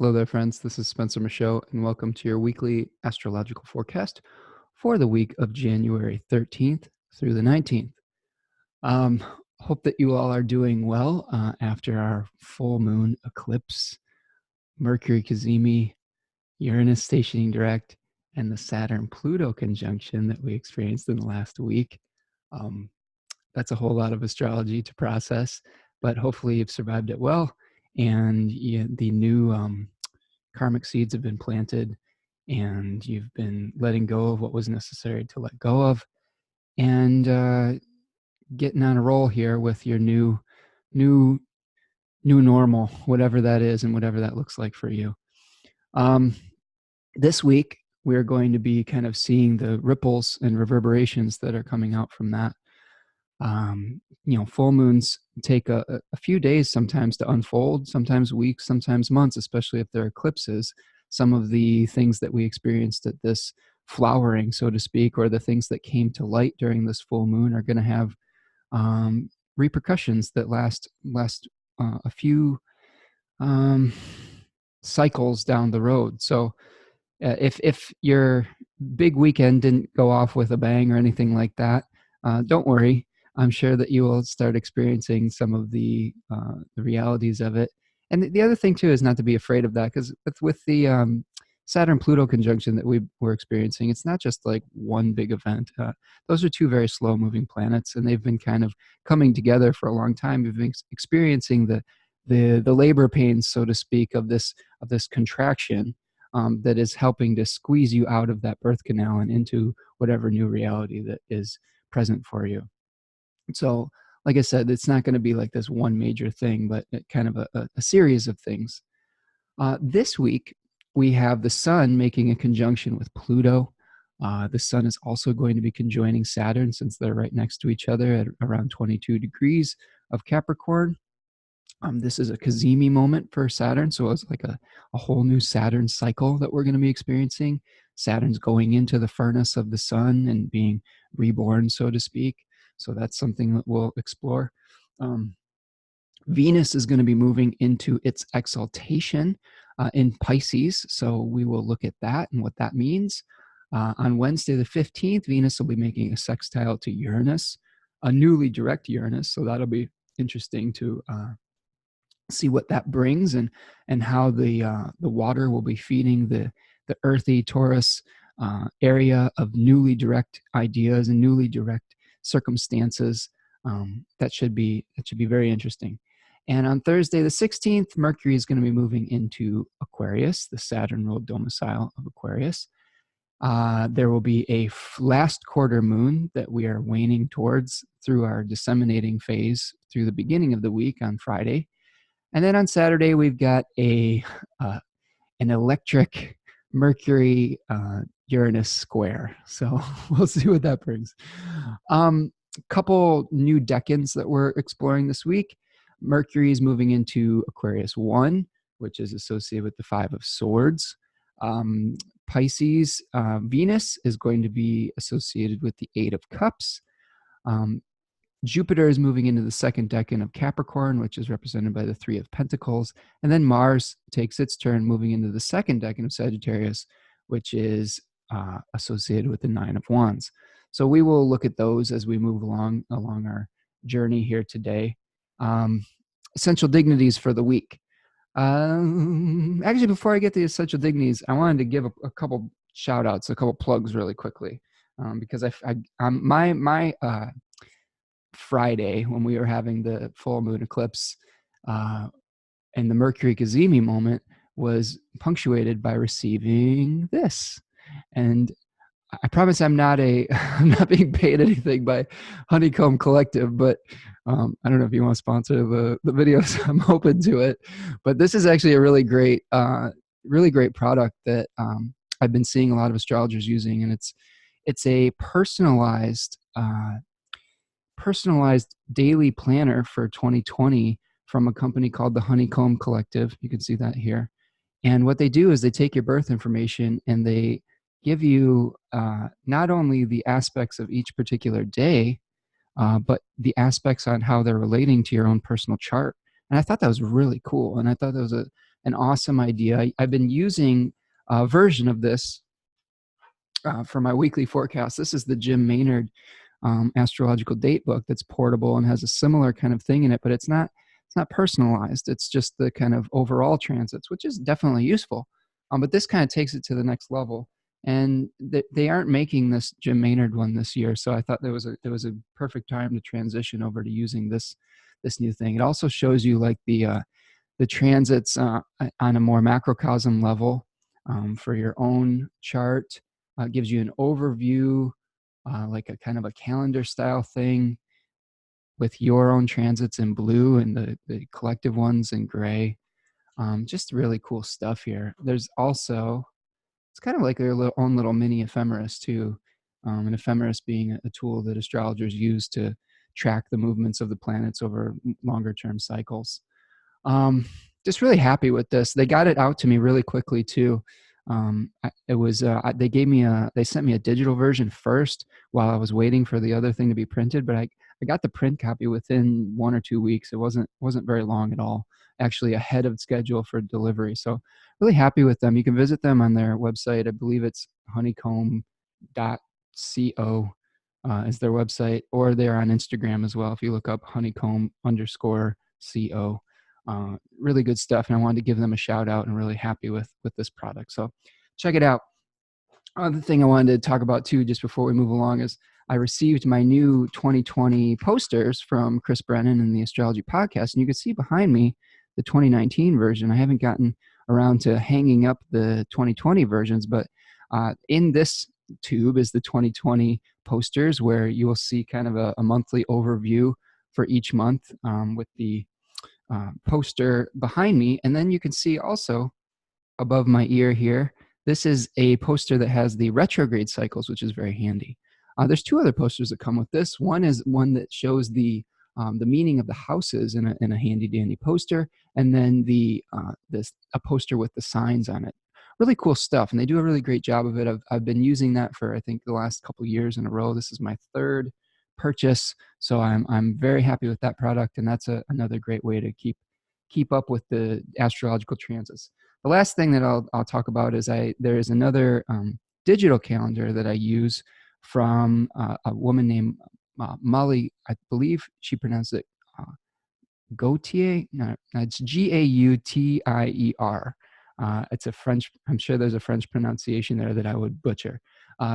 Hello there, friends. This is Spencer Michaud, and welcome to your weekly astrological forecast for the week of January 13th through the 19th. Hope that you all are doing well after our full moon eclipse, Mercury Cazimi, Uranus stationing direct, and the Saturn-Pluto conjunction that we experienced in the last week. That's a whole lot of astrology to process, but hopefully you've survived it well, and the new karmic seeds have been planted, and you've been letting go of what was necessary to let go of, and getting on a roll here with your new normal, whatever that is and whatever that looks like for you. This week we're going to be kind of seeing the ripples and reverberations that are coming out from that. Full moons take a few days sometimes to unfold, sometimes weeks, sometimes months, especially if they're eclipses. Some of the things that we experienced at this flowering, so to speak, or the things that came to light during this full moon are going to have repercussions that last a few cycles down the road. So if your big weekend didn't go off with a bang or anything like that, don't worry. I'm sure that you will start experiencing some of the realities of it. And the other thing too is not to be afraid of that, because with the Saturn-Pluto conjunction that we were experiencing, it's not just like one big event. Those are two very slow-moving planets, and they've been kind of coming together for a long time. We've been experiencing the labor pains, so to speak, of this contraction that is helping to squeeze you out of that birth canal and into whatever new reality that is present for you. So, like I said, it's not going to be like this one major thing, but kind of a series of things. This week, we have the Sun making a conjunction with Pluto. The Sun is also going to be conjoining Saturn, since they're right next to each other at around 22 degrees of Capricorn. This is a Cazimi moment for Saturn, so it's like a whole new Saturn cycle that we're going to be experiencing. Saturn's going into the furnace of the Sun and being reborn, so to speak. So that's something that we'll explore. Venus is going to be moving into its exaltation in Pisces, so we will look at that and what that means. On Wednesday the 15th, Venus will be making a sextile to Uranus, a newly direct Uranus, so that'll be interesting to see what that brings, and how the water will be feeding the earthy Taurus area of newly direct ideas and newly direct circumstances. That should be very interesting. And on Thursday the 16th, Mercury is going to be moving into Aquarius, the Saturn-ruled domicile of Aquarius. There will be a last quarter moon that we are waning towards through our disseminating phase through the beginning of the week on Friday. And then on Saturday, we've got an electric Mercury Uranus square. So we'll see what that brings. Couple new decans that we're exploring this week. Mercury is moving into Aquarius 1, which is associated with the 5 of Swords. Pisces, Venus is going to be associated with the 8 of Cups. Jupiter is moving into the second decan of Capricorn, which is represented by the 3 of Pentacles. And then Mars takes its turn, moving into the second decan of Sagittarius, which is associated with the 9 of Wands. So we will look at those as we move along our journey here today. Essential dignities for the week. Actually, before I get to the essential dignities, I wanted to give a couple shout outs, a couple plugs really quickly, because my Friday, when we were having the full moon eclipse and the Mercury Cazimi moment, was punctuated by receiving this. And I promise I'm not being paid anything by Honeycomb Collective, but I don't know if you want to sponsor the videos. I'm open to it. But this is actually a really great product that I've been seeing a lot of astrologers using, and it's a personalized daily planner for 2020 from a company called the Honeycomb Collective. You can see that here. And what they do is they take your birth information and they give you not only the aspects of each particular day, but the aspects on how they're relating to your own personal chart. And I thought that was really cool. And I thought that was an awesome idea. I've been using a version of this for my weekly forecast. This is the Jim Maynard astrological date book that's portable and has a similar kind of thing in it, but it's not personalized. It's just the kind of overall transits, which is definitely useful. But this kind of takes it to the next level. And they aren't making this Jim Maynard one this year, so I thought there was a perfect time to transition over to using this new thing. It also shows you like the transits on a more macrocosm level for your own chart. Gives you an overview, like a kind of a calendar style thing with your own transits in blue and the collective ones in gray. Just really cool stuff here. There's also, it's kind of like their own little mini ephemeris too. An ephemeris being a tool that astrologers use to track the movements of the planets over longer term cycles. Just really happy with this. They got it out to me really quickly too. They sent me a digital version first while I was waiting for the other thing to be printed, but I got the print copy within 1 or 2 weeks. It wasn't very long at all, actually ahead of schedule for delivery. So really happy with them. You can visit them on their website. I believe it's honeycomb.co is their website, or they're on Instagram as well. If you look up honeycomb_co. Really good stuff, and I wanted to give them a shout out, and really happy with this product. So check it out. Other thing I wanted to talk about too, just before we move along, is I received my new 2020 posters from Chris Brennan and the Astrology Podcast, and you can see behind me the 2019 version. I haven't gotten around to hanging up the 2020 versions, but in this tube is the 2020 posters, where you will see kind of a monthly overview for each month with the poster behind me. And then you can see also above my ear here, this is a poster that has the retrograde cycles, which is very handy. There's 2 other posters that come with this. One is one that shows the meaning of the houses in a handy dandy poster, and then a poster with the signs on it. Really cool stuff, and they do a really great job of it. I've been using that for, I think, the last couple years in a row. This is my 3rd purchase, so I'm very happy with that product, and that's another great way to keep up with the astrological transits. The last thing that I'll talk about is there is another digital calendar that I use from a woman named Molly. I believe she pronounced it Gautier. No, it's Gautier. It's a French. I'm sure there's a French pronunciation there that I would butcher.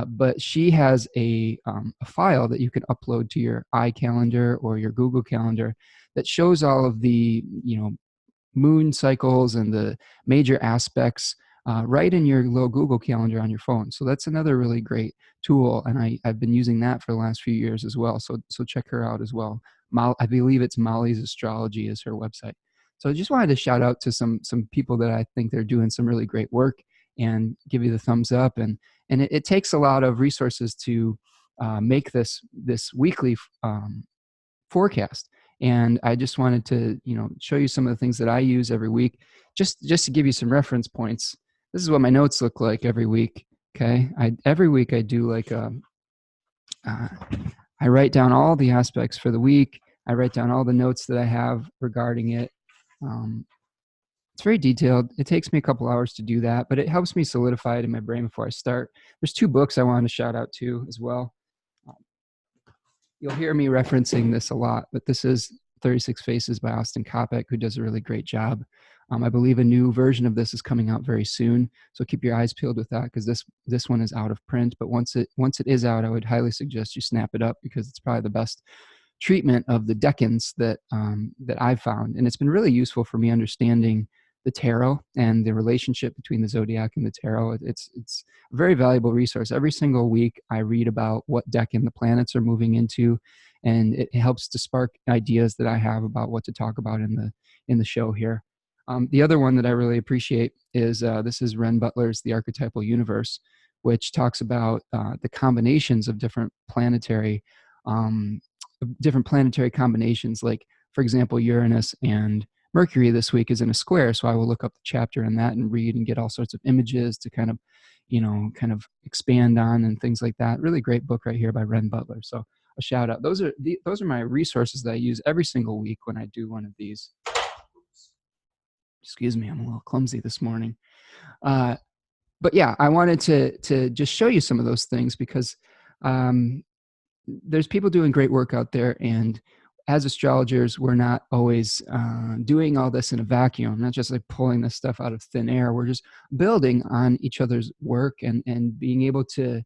But she has a file that you can upload to your iCalendar or your Google Calendar that shows all of the moon cycles and the major aspects right in your little Google Calendar on your phone. So that's another really great tool, and I've been using that for the last few years as well. So check her out as well. I believe it's Molly's Astrology is her website. So I just wanted to shout out to some people that I think they're doing some really great work, and give you the thumbs up. And it takes a lot of resources to make this weekly forecast. And I just wanted to show you some of the things that I use every week, just to give you some reference points. This is what my notes look like every week. Okay, every week I do like I write down all the aspects for the week. I write down all the notes that I have regarding it. It's very detailed. It takes me a couple hours to do that, but it helps me solidify it in my brain before I start. There's 2 books I wanted to shout out to as well. You'll hear me referencing this a lot, but this is 36 Faces by Austin Coppock, who does a really great job. I believe a new version of this is coming out very soon, so keep your eyes peeled with that, because this one is out of print. But once it is out, I would highly suggest you snap it up, because it's probably the best treatment of the decans that I've found, and it's been really useful for me understanding the tarot and the relationship between the zodiac and the tarot. It's a very valuable resource. Every single week I read about what decan the planets are moving into, and it helps to spark ideas that I have about what to talk about in the show here. The other one that I really appreciate is this is Ren Butler's The Archetypal Universe, which talks about the combinations of different planetary combinations. Like, for example, Uranus and Mercury this week is in a square, so I will look up the chapter in that and read and get all sorts of images to kind of expand on and things like that. Really great book right here by Ren Butler. So a shout out. Those are my resources that I use every single week when I do one of these. Excuse me, I'm a little clumsy this morning. But yeah, I wanted to just show you some of those things because there's people doing great work out there, and as astrologers, we're not always doing all this in a vacuum, not just like pulling this stuff out of thin air. We're just building on each other's work and being able to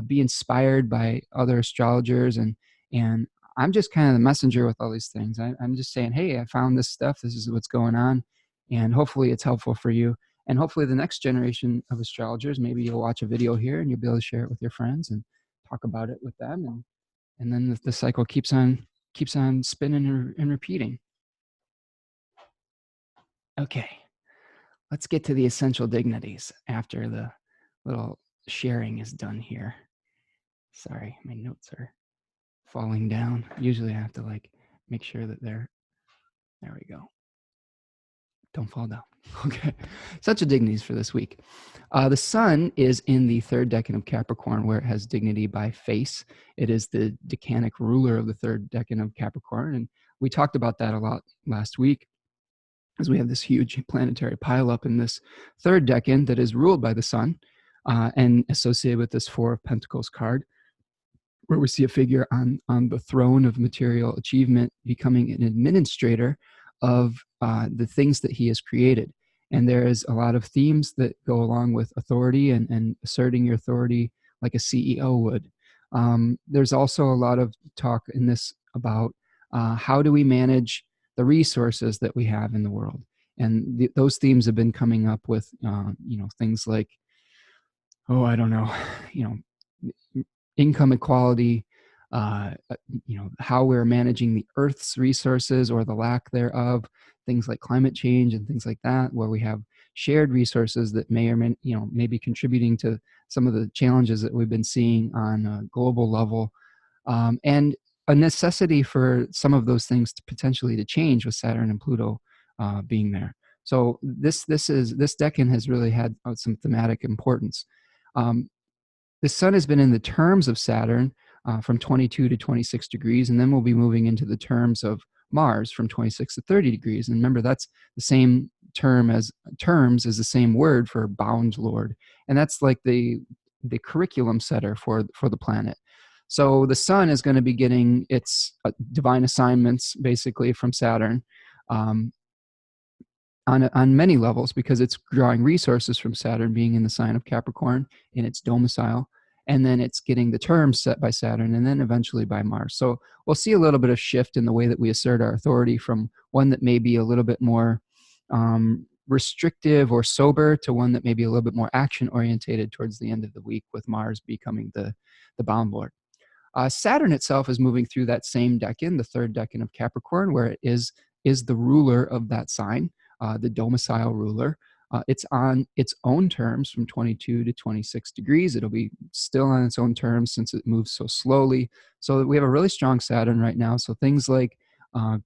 be inspired by other astrologers. And I'm just kind of the messenger with all these things. I'm just saying, hey, I found this stuff. This is what's going on. And hopefully it's helpful for you. And hopefully the next generation of astrologers, maybe you'll watch a video here and you'll be able to share it with your friends and talk about it with them. And then the cycle keeps on spinning and repeating. Okay, let's get to the essential dignities after the little sharing is done here. Sorry, my notes are falling down. Usually I have to like make sure that there we go. Don't fall down. Okay, essential dignities for this week. The sun is in the third decan of Capricorn, where it has dignity by face. It is the decanic ruler of the third decan of Capricorn, and we talked about that a lot last week, as we have this huge planetary pileup in this third decan that is ruled by the sun and associated with this Four of Pentacles card, where we see a figure on the throne of material achievement becoming an administrator of the things that he has created. And there is a lot of themes that go along with authority and asserting your authority like a CEO would. There's also a lot of talk in this about how do we manage the resources that we have in the world. And those themes have been coming up with, things like, I don't know, income equality, how we're managing the Earth's resources or the lack thereof, things like climate change and things like that, where we have shared resources that may or may be contributing to some of the challenges that we've been seeing on a global level, and a necessity for some of those things to potentially to change with Saturn and Pluto being there. So this decan has really had some thematic importance. The sun has been in the terms of Saturn from 22 to 26 degrees, and then we'll be moving into the terms of Mars from 26 to 30 degrees. And remember, that's the same terms is the same word for bound lord. And that's like the curriculum setter for the planet. So the sun is going to be getting its divine assignments basically from Saturn on many levels, because it's drawing resources from Saturn being in the sign of Capricorn in its domicile. And then it's getting the terms set by Saturn and then eventually by Mars. So we'll see a little bit of shift in the way that we assert our authority, from one that may be a little bit more restrictive or sober to one that may be a little bit more action orientated towards the end of the week, with Mars becoming the bound lord. Saturn itself is moving through that same decan, the third decan of Capricorn, where it is the ruler of that sign, the domicile ruler. It's on its own terms from 22 to 26 degrees. It'll be still on its own terms since it moves so slowly. So we have a really strong Saturn right now. So things like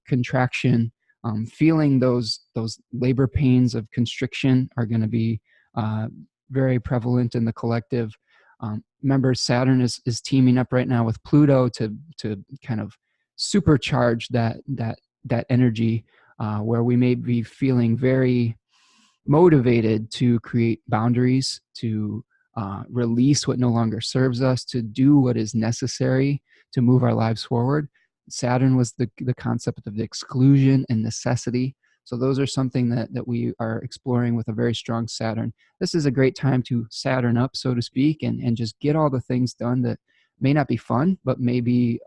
contraction, feeling those labor pains of constriction are going to be very prevalent in the collective. Remember, Saturn is teaming up right now with Pluto to kind of supercharge that energy, where we may be feeling very motivated to create boundaries, to release what no longer serves us, to do what is necessary to move our lives forward. Saturn was the concept of exclusion and necessity. So those are something that we are exploring with a very strong Saturn. This is a great time to Saturn up, so to speak, and just get all the things done that may not be fun, but maybe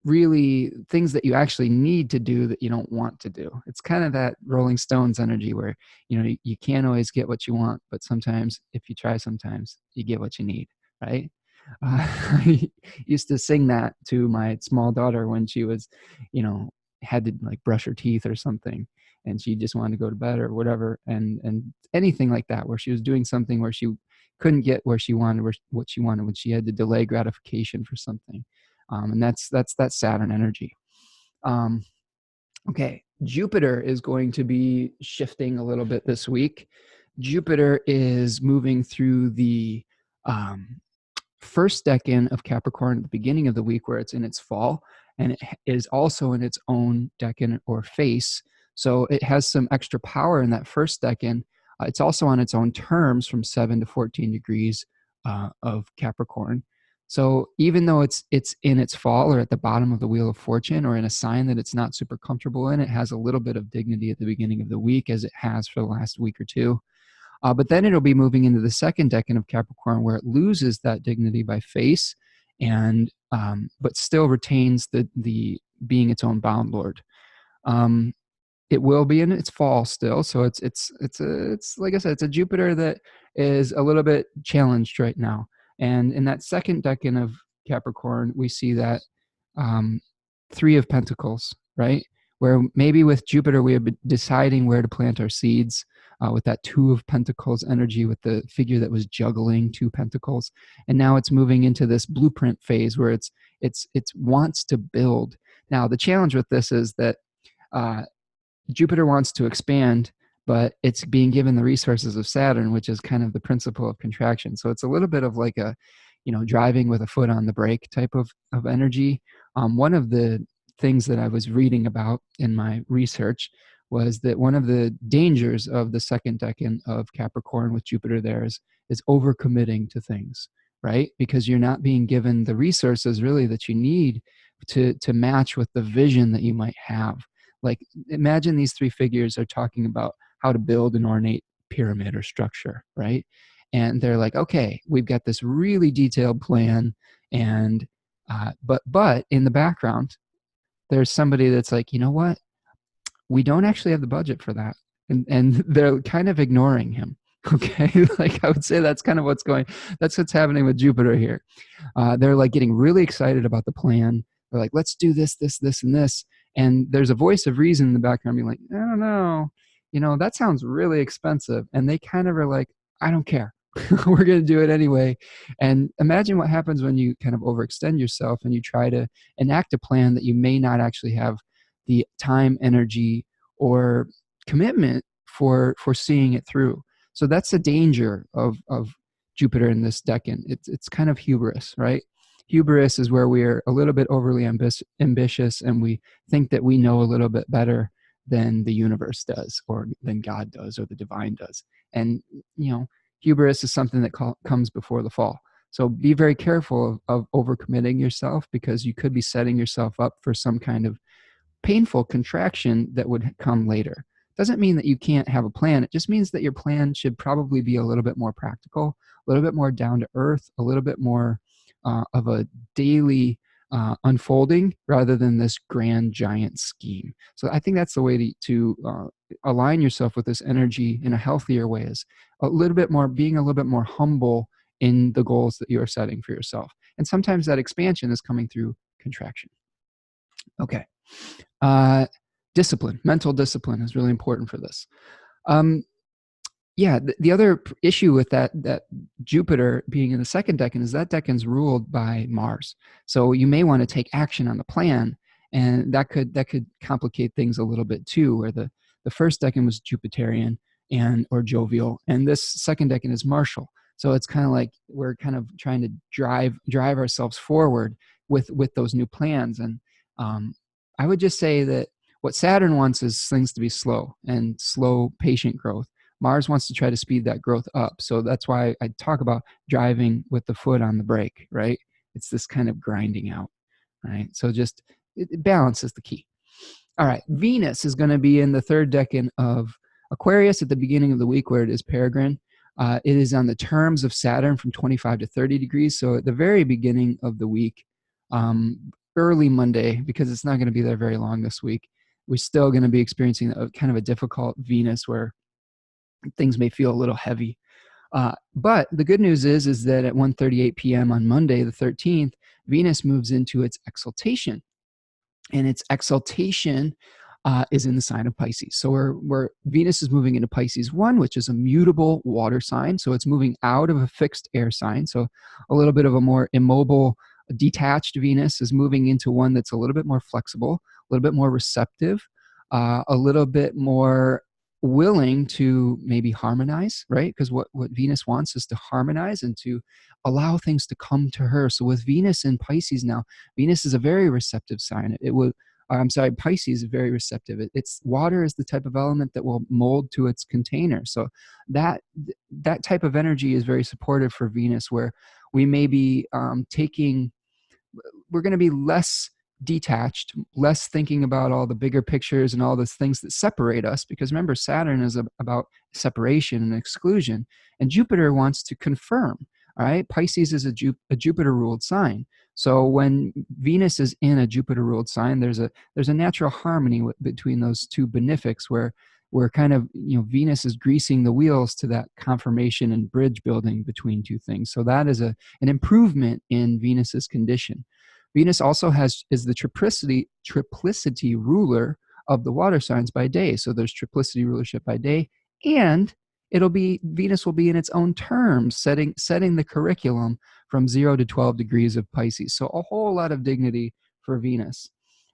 really things that you actually need to do that you don't want to do. It's kind of that Rolling Stones energy where, you can't always get what you want, but sometimes if you try, sometimes you get what you need, right? I used to sing that to my small daughter when she was, had to like brush her teeth or something, and she just wanted to go to bed or whatever. And anything like that, where she was doing something where she couldn't get what she wanted when she had to delay gratification for something. And that's that Saturn energy. Okay, Jupiter is going to be shifting a little bit this week. Jupiter is moving through the first decan of Capricorn at the beginning of the week, where it's in its fall, and it is also in its own decan or face. So it has some extra power in that first decan. It's also on its own terms from 7 to 14 degrees of Capricorn. So even though it's in its fall or at the bottom of the Wheel of Fortune or in a sign that it's not super comfortable in, it has a little bit of dignity at the beginning of the week, as it has for the last week or two. But then it'll be moving into the second decan of Capricorn, where it loses that dignity by face, and but still retains the being its own bound lord. It will be in its fall still, so it's like I said, it's a Jupiter that is a little bit challenged right now. And in that second decan of Capricorn, we see that 3 of Pentacles, right? Where maybe with Jupiter, we have been deciding where to plant our seeds with that 2 of Pentacles energy, with the figure that was juggling 2 Pentacles. And now it's moving into this blueprint phase where it wants to build. Now, the challenge with this is that Jupiter wants to expand, but it's being given the resources of Saturn, which is kind of the principle of contraction. So it's a little bit of like a, driving with a foot on the brake type of energy. One of the things that I was reading about in my research was that one of the dangers of the second decan of Capricorn with Jupiter there is overcommitting to things, right? Because you're not being given the resources really that you need to match with the vision that you might have. Like, imagine these 3 figures are talking about how to build an ornate pyramid or structure, right? And they're like, okay, we've got this really detailed plan, and but in the background, there's somebody that's like, you know what? We don't actually have the budget for that, and they're kind of ignoring him. Okay, like I would say that's kind of what's happening with Jupiter here. They're like getting really excited about the plan. They're like, let's do this, this, this, and this. And there's a voice of reason in the background being like, I don't know, that sounds really expensive. And they kind of are like, I don't care. We're going to do it anyway. And imagine what happens when you kind of overextend yourself and you try to enact a plan that you may not actually have the time, energy, or commitment for seeing it through. So that's the danger of Jupiter in this decan. It's kind of hubris, right? Hubris is where we're a little bit overly ambitious, and we think that we know a little bit better than the universe does, or than God does, or the divine does. And, hubris is something that comes before the fall. So be very careful of overcommitting yourself, because you could be setting yourself up for some kind of painful contraction that would come later. Doesn't mean that you can't have a plan. It just means that your plan should probably be a little bit more practical, a little bit more down to earth, a little bit more of a daily unfolding, rather than this grand giant scheme. So I think that's the way to align yourself with this energy in a healthier way, is being a little bit more humble in the goals that you're setting for yourself. And sometimes that expansion is coming through contraction. Okay. Discipline, mental discipline is really important for this. The other issue with that Jupiter being in the second decan is that decan's ruled by Mars. So you may want to take action on the plan, and that could complicate things a little bit too, where the first decan was Jupiterian or jovial, and this second decan is martial. So it's kind of like we're kind of trying to drive ourselves forward with those new plans. And I would just say that what Saturn wants is things to be slow, patient growth. Mars wants to try to speed that growth up. So that's why I talk about driving with the foot on the brake, right? It's this kind of grinding out, right? So just balance is the key. All right, Venus is going to be in the third decan of Aquarius at the beginning of the week, where it is peregrine. It is on the terms of Saturn from 25 to 30 degrees. So at the very beginning of the week, early Monday, because it's not going to be there very long this week, we're still going to be experiencing kind of a difficult Venus where things may feel a little heavy. But the good news is that at 1:38 p.m. on Monday, the 13th, Venus moves into its exaltation. And its exaltation is in the sign of Pisces. So where Venus is moving into Pisces 1, which is a mutable water sign. So it's moving out of a fixed air sign. So a little bit of a more immobile, detached Venus is moving into one that's a little bit more flexible, a little bit more receptive, a little bit more willing to maybe harmonize, right? Because what Venus wants is to harmonize and to allow things to come to her. So with Venus in Pisces now, Venus is a very receptive sign. It will, I'm sorry, Pisces is very receptive. It's water is the type of element that will mold to its container. So that type of energy is very supportive for Venus, where we may be we're going to be less detached, less thinking about all the bigger pictures and all those things that separate us. Because remember, Saturn is about separation and exclusion, and Jupiter wants to confirm. All right, Pisces is a Jupiter-ruled sign. So when Venus is in a Jupiter-ruled sign, there's a natural harmony between those two benefics, where kind of, Venus is greasing the wheels to that confirmation and bridge building between two things. So that is an improvement in Venus's condition. Venus also is the triplicity ruler of the water signs by day. So there's triplicity rulership by day, and Venus will be in its own terms, setting the curriculum from 0 to 12 degrees of Pisces. So a whole lot of dignity for Venus.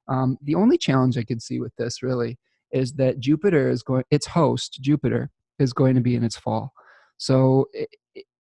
The only challenge I could see with this really is that its host, Jupiter, is going to be in its fall. So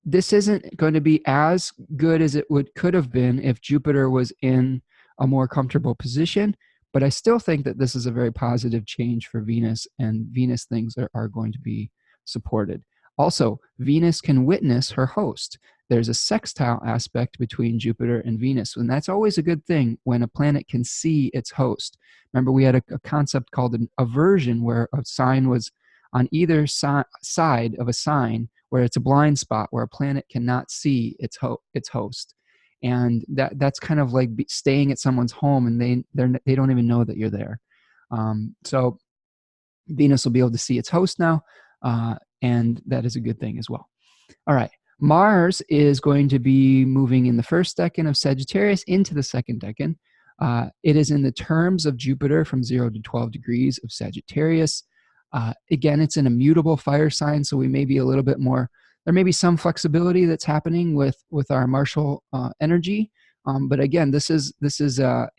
this isn't going to be as good as it could have been if Jupiter was in a more comfortable position, but I still think that this is a very positive change for Venus, and Venus things are going to be supported. Also, Venus can witness her host. There's a sextile aspect between Jupiter and Venus, and that's always a good thing when a planet can see its host. Remember, we had a concept called an aversion, where a sign was on either side of a sign, where it's a blind spot, where a planet cannot see its host. And that's kind of like staying at someone's home, and they don't even know that you're there. So Venus will be able to see its host now, and that is a good thing as well. All right. Mars is going to be moving in the first decan of Sagittarius into the second decan. It is in the terms of Jupiter from 0 to 12 degrees of Sagittarius. Again, it's an immutable fire sign, so we may be a little bit more, there may be some flexibility that's happening with our martial energy. But again, this is a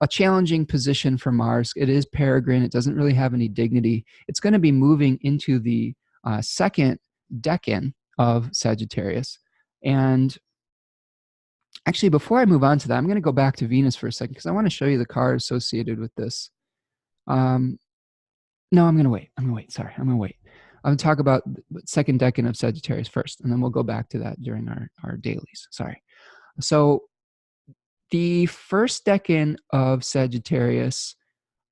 challenging position for Mars. It is peregrine. It doesn't really have any dignity. It's going to be moving into the second decan of Sagittarius. And actually, before I move on to that, I'm going to go back to Venus for a second, because I want to show you the card associated with this. No, I'm going to wait. Sorry, I'm going to wait. I'm going to talk about the second decan of Sagittarius first, and then we'll go back to that during our dailies. Sorry. So the first decan of Sagittarius,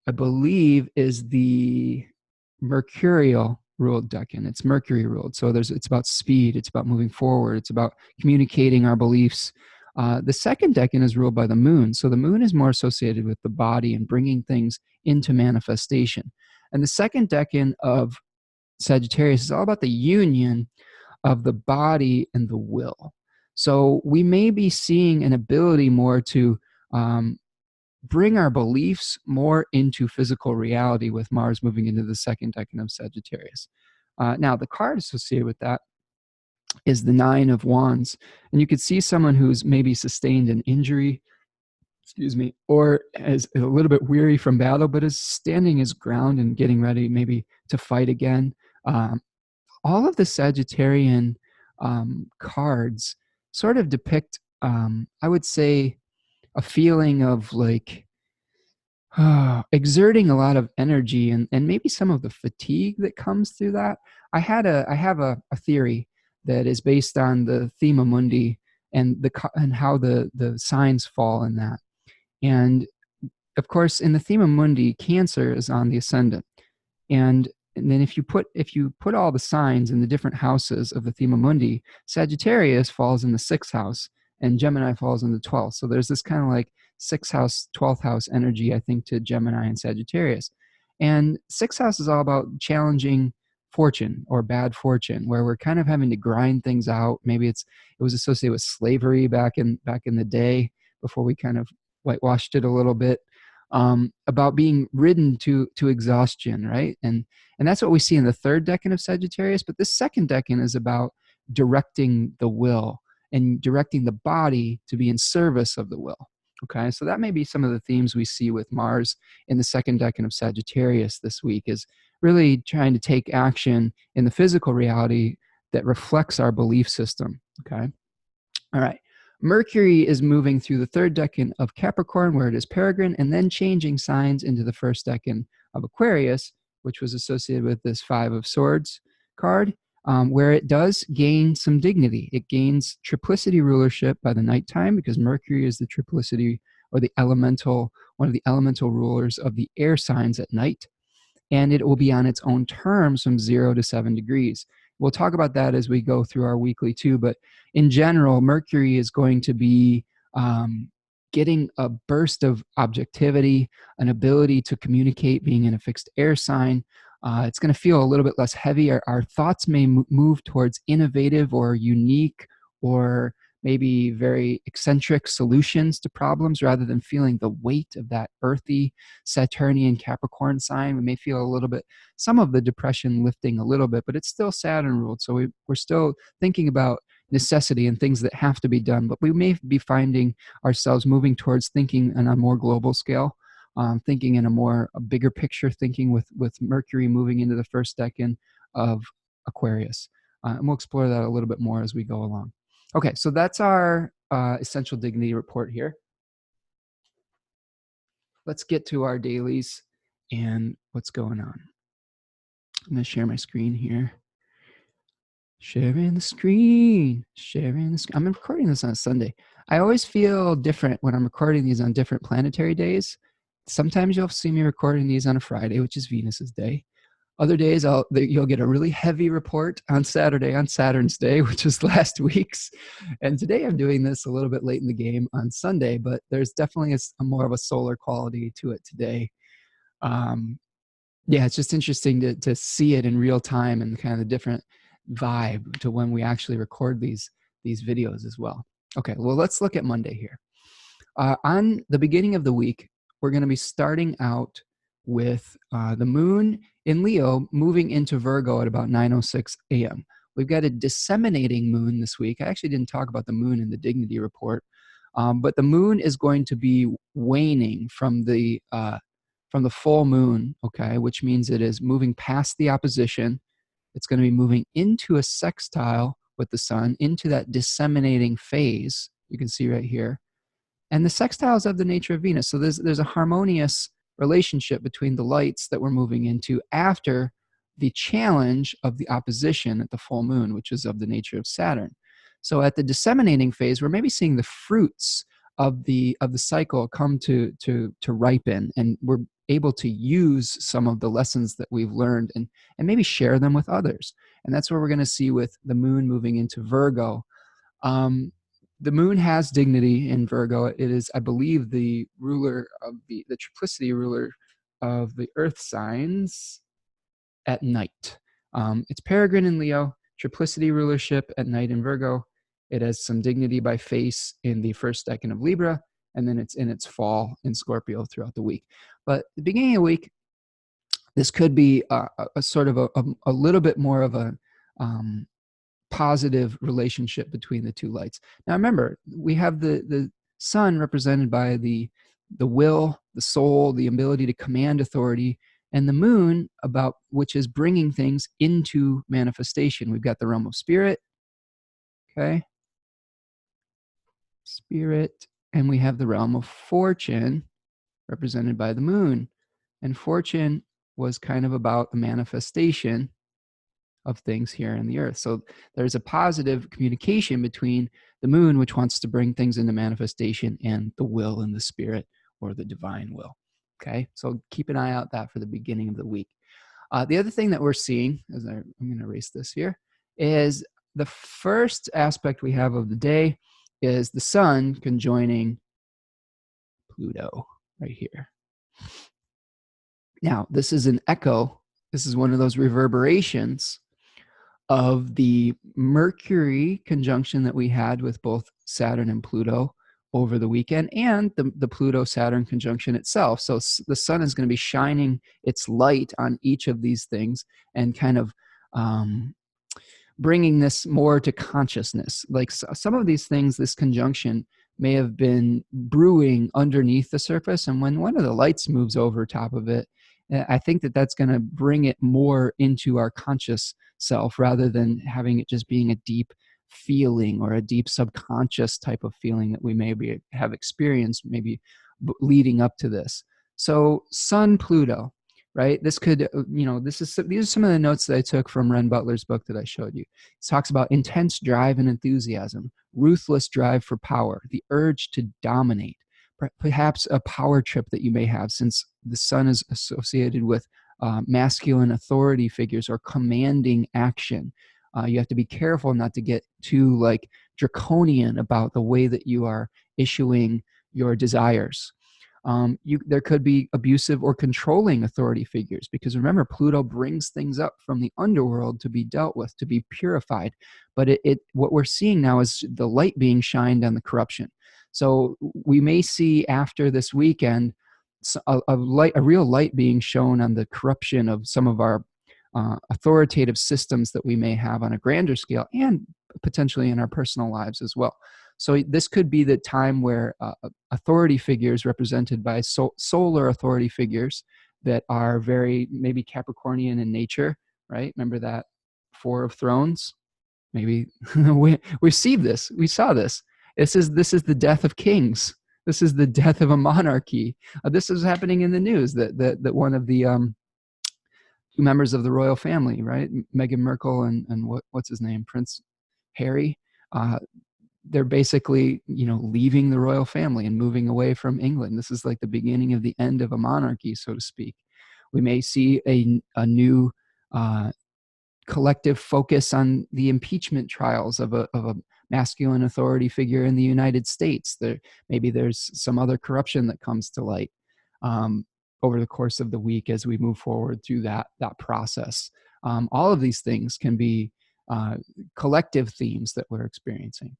I believe, is the mercurial ruled decan. It's Mercury ruled. So it's about speed. It's about moving forward. It's about communicating our beliefs. The second decan is ruled by the moon. So the moon is more associated with the body and bringing things into manifestation. And the second decan of Sagittarius is all about the union of the body and the will. So we may be seeing an ability more to bring our beliefs more into physical reality with Mars moving into the second decan of Sagittarius. Now, the card associated with that is the 9 of Wands. And you could see someone who's maybe sustained an injury, or is a little bit weary from battle, but is standing his ground and getting ready maybe to fight again. All of the Sagittarian cards sort of depict, I would say, a feeling of like exerting a lot of energy and maybe some of the fatigue that comes through that. I have a theory that is based on the Thema Mundi and how the signs fall in that. And of course, in the Thema Mundi, Cancer is on the ascendant. And then if you put all the signs in the different houses of the Thema Mundi, Sagittarius falls in the 6th house and Gemini falls in the 12th. So there's this kind of like 6th house, 12th house energy, I think, to Gemini and Sagittarius. And 6th house is all about challenging fortune or bad fortune, where we're kind of having to grind things out. Maybe it was associated with slavery back in the day, before we kind of whitewashed it a little bit, about being ridden to exhaustion, right? And that's what we see in the third decan of Sagittarius. But this second decan is about directing the will and directing the body to be in service of the will. Okay, so that may be some of the themes we see with Mars in the second decan of Sagittarius this week, is really trying to take action in the physical reality that reflects our belief system. Okay, all right. Mercury is moving through the third decan of Capricorn, where it is peregrine, and then changing signs into the first decan of Aquarius, which was associated with this Five of Swords card, where it does gain some dignity. It gains triplicity rulership by the nighttime, because Mercury is the triplicity, or the elemental, one of the elemental rulers of the air signs at night. And it will be on its own terms from 0 to 7 degrees. We'll talk about that as we go through our weekly too, but in general, Mercury is going to be getting a burst of objectivity, an ability to communicate, being in a fixed air sign. It's going to feel a little bit less heavy. Our thoughts may move towards innovative or unique or maybe very eccentric solutions to problems, rather than feeling the weight of that earthy Saturnian Capricorn sign. We may feel a little bit, some of the depression lifting a little bit, but it's still Saturn ruled. So we're still thinking about necessity and things that have to be done, but we may be finding ourselves moving towards thinking on a more global scale, thinking in a bigger picture thinking, with Mercury moving into the first decan of Aquarius. And we'll explore that a little bit more as we go along. Okay, so that's our essential dignity report here. Let's get to our dailies and what's going on. I'm going to share my screen here. Sharing the screen, sharing the screen. I'm recording this on a Sunday. I always feel different when I'm recording these on different planetary days. Sometimes you'll see me recording these on a Friday, which is Venus's day. Other days, you'll get a really heavy report on Saturday, on Saturn's day, which is last week's. And today I'm doing this a little bit late in the game on Sunday, but there's definitely a more of a solar quality to it today. Yeah, it's just interesting to see it in real time, and kind of the different vibe to when we actually record these videos as well. Okay, well, let's look at Monday here. On the beginning of the week, we're going to be starting out with the moon in Leo moving into Virgo at about 9:06 a.m. We've got a disseminating moon this week. I actually didn't talk about the moon in the dignity report, but the moon is going to be waning from the full moon, okay, which means it is moving past the opposition. It's going to be moving into a sextile with the sun, into that disseminating phase. You can see right here. And the sextile is of the nature of Venus. So there's a harmonious relationship between the lights that we're moving into after the challenge of the opposition at the full moon, which is of the nature of Saturn. So at the disseminating phase, we're maybe seeing the fruits of the cycle come to ripen, and we're able to use some of the lessons that we've learned and maybe share them with others. And that's what we're going to see with the moon moving into Virgo. The moon has dignity in Virgo. It is, I believe, the ruler of the triplicity ruler of the earth signs at night. It's peregrine in Leo, triplicity rulership at night in Virgo. It has some dignity by face in the first decan of Libra, and then it's in its fall in Scorpio throughout the week. But the beginning of the week, this could be a sort of a little bit more of a positive relationship between the two lights. Now remember, we have the sun represented by the will, the soul, the ability to command authority, and the moon, about which is bringing things into manifestation. We've got the realm of spirit, okay? Spirit, and we have the realm of fortune represented by the moon. And fortune was kind of about the manifestation of things here in the earth. So there's a positive communication between the moon, which wants to bring things into manifestation, and the will and the spirit, or the divine will. Okay, so keep an eye out that for the beginning of the week. The other thing that we're seeing, as I'm going to erase this here, is the first aspect we have of the day is the sun conjoining Pluto right here. Now, this is an echo. This is one of those reverberations of the Mercury conjunction that we had with both Saturn and Pluto over the weekend, and the Pluto-Saturn conjunction itself. So the sun is going to be shining its light on each of these things and kind of bringing this more to consciousness. Like some of these things, this conjunction may have been brewing underneath the surface. And when one of the lights moves over top of it, I think that that's going to bring it more into our conscious self rather than having it just being a deep feeling or a deep subconscious type of feeling that we maybe have experienced maybe leading up to this. So Sun Pluto, right? This could, these are some of the notes that I took from Ren Butler's book that I showed you. It talks about intense drive and enthusiasm, ruthless drive for power, the urge to dominate, perhaps a power trip that you may have, since the sun is associated with masculine authority figures or commanding action. You have to be careful not to get too like draconian about the way that you are issuing your desires. There could be abusive or controlling authority figures, because remember, Pluto brings things up from the underworld to be dealt with, to be purified. But what we're seeing now is the light being shined on the corruption. So we may see after this weekend a real light being shown on the corruption of some of our authoritative systems that we may have on a grander scale, and potentially in our personal lives as well. So this could be the time where authority figures represented by solar authority figures that are very maybe Capricornian in nature, right? Remember that Four of Thrones? Maybe we received this. We saw this. This is the death of kings. This is the death of a monarchy. This is happening in the news that one of the two members of the royal family, right, Meghan Markle and what's his name, Prince Harry, they're basically leaving the royal family and moving away from England. This is like the beginning of the end of a monarchy, so to speak. We may see a new collective focus on the impeachment trials of a masculine authority figure in the United States. Maybe there's some other corruption that comes to light over the course of the week as we move forward through that process. All of these things can be collective themes that we're experiencing.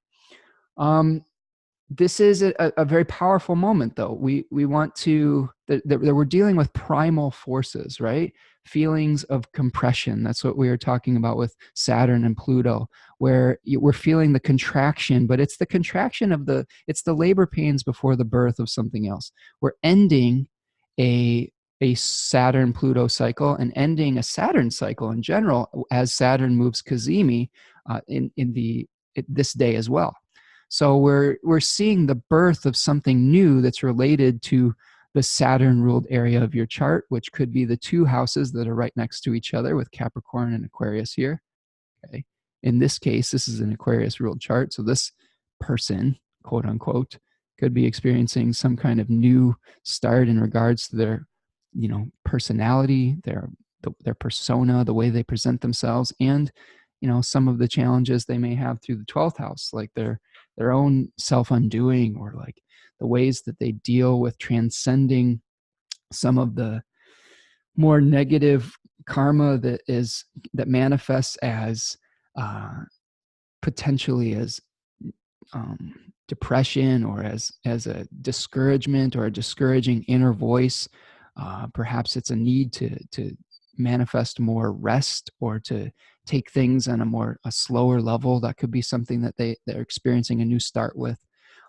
This is a very powerful moment, though. We want to, that we're dealing with primal forces, right? Feelings of compression. That's what we were talking about with Saturn and Pluto, where we're feeling the contraction, but it's the contraction of it's the labor pains before the birth of something else. We're ending a Saturn-Pluto cycle and ending a Saturn cycle in general as Saturn moves Cazimi this day as well. So we're seeing the birth of something new that's related to the Saturn-ruled area of your chart, which could be the two houses that are right next to each other with Capricorn and Aquarius here. Okay. In this case, this is an Aquarius-ruled chart. So this person, quote unquote, could be experiencing some kind of new start in regards to their, personality, their persona, the way they present themselves, and some of the challenges they may have through the 12th house, like their own self-undoing, or like the ways that they deal with transcending some of the more negative karma that manifests as potentially as depression, or as a discouragement or a discouraging inner voice. Perhaps it's a need to manifest more rest, or to take things on a slower level. That could be something that they're experiencing a new start with.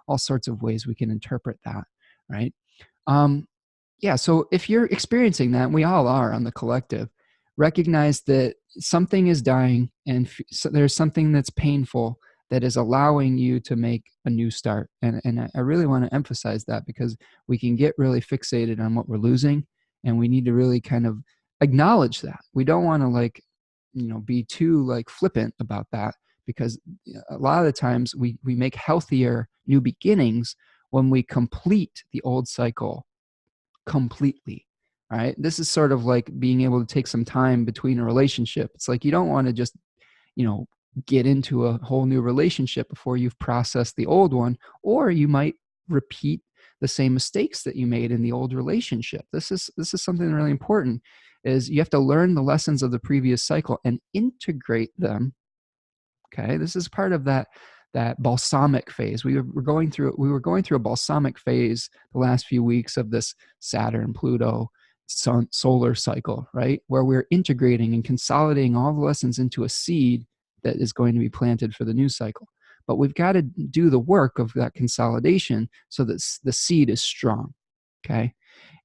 All sorts of ways we can interpret that, right? Yeah, so if you're experiencing that, and we all are on the collective, recognize that something is dying, and so there's something that's painful that is allowing you to make a new start. And I really want to emphasize that, because we can get really fixated on what we're losing, and we need to really kind of acknowledge that. We don't want to be too flippant about that, because a lot of the times we make healthier new beginnings when we complete the old cycle completely. Right? This is sort of like being able to take some time between a relationship. It's like you don't want to just, get into a whole new relationship before you've processed the old one, or you might repeat the same mistakes that you made in the old relationship. This is something really important, is you have to learn the lessons of the previous cycle and integrate them. Okay, this is part of that balsamic phase. We were going through a balsamic phase the last few weeks of this Saturn, Pluto, solar cycle, right? Where we're integrating and consolidating all the lessons into a seed that is going to be planted for the new cycle. but we've got to do the work of that consolidation so that the seed is strong. Okay.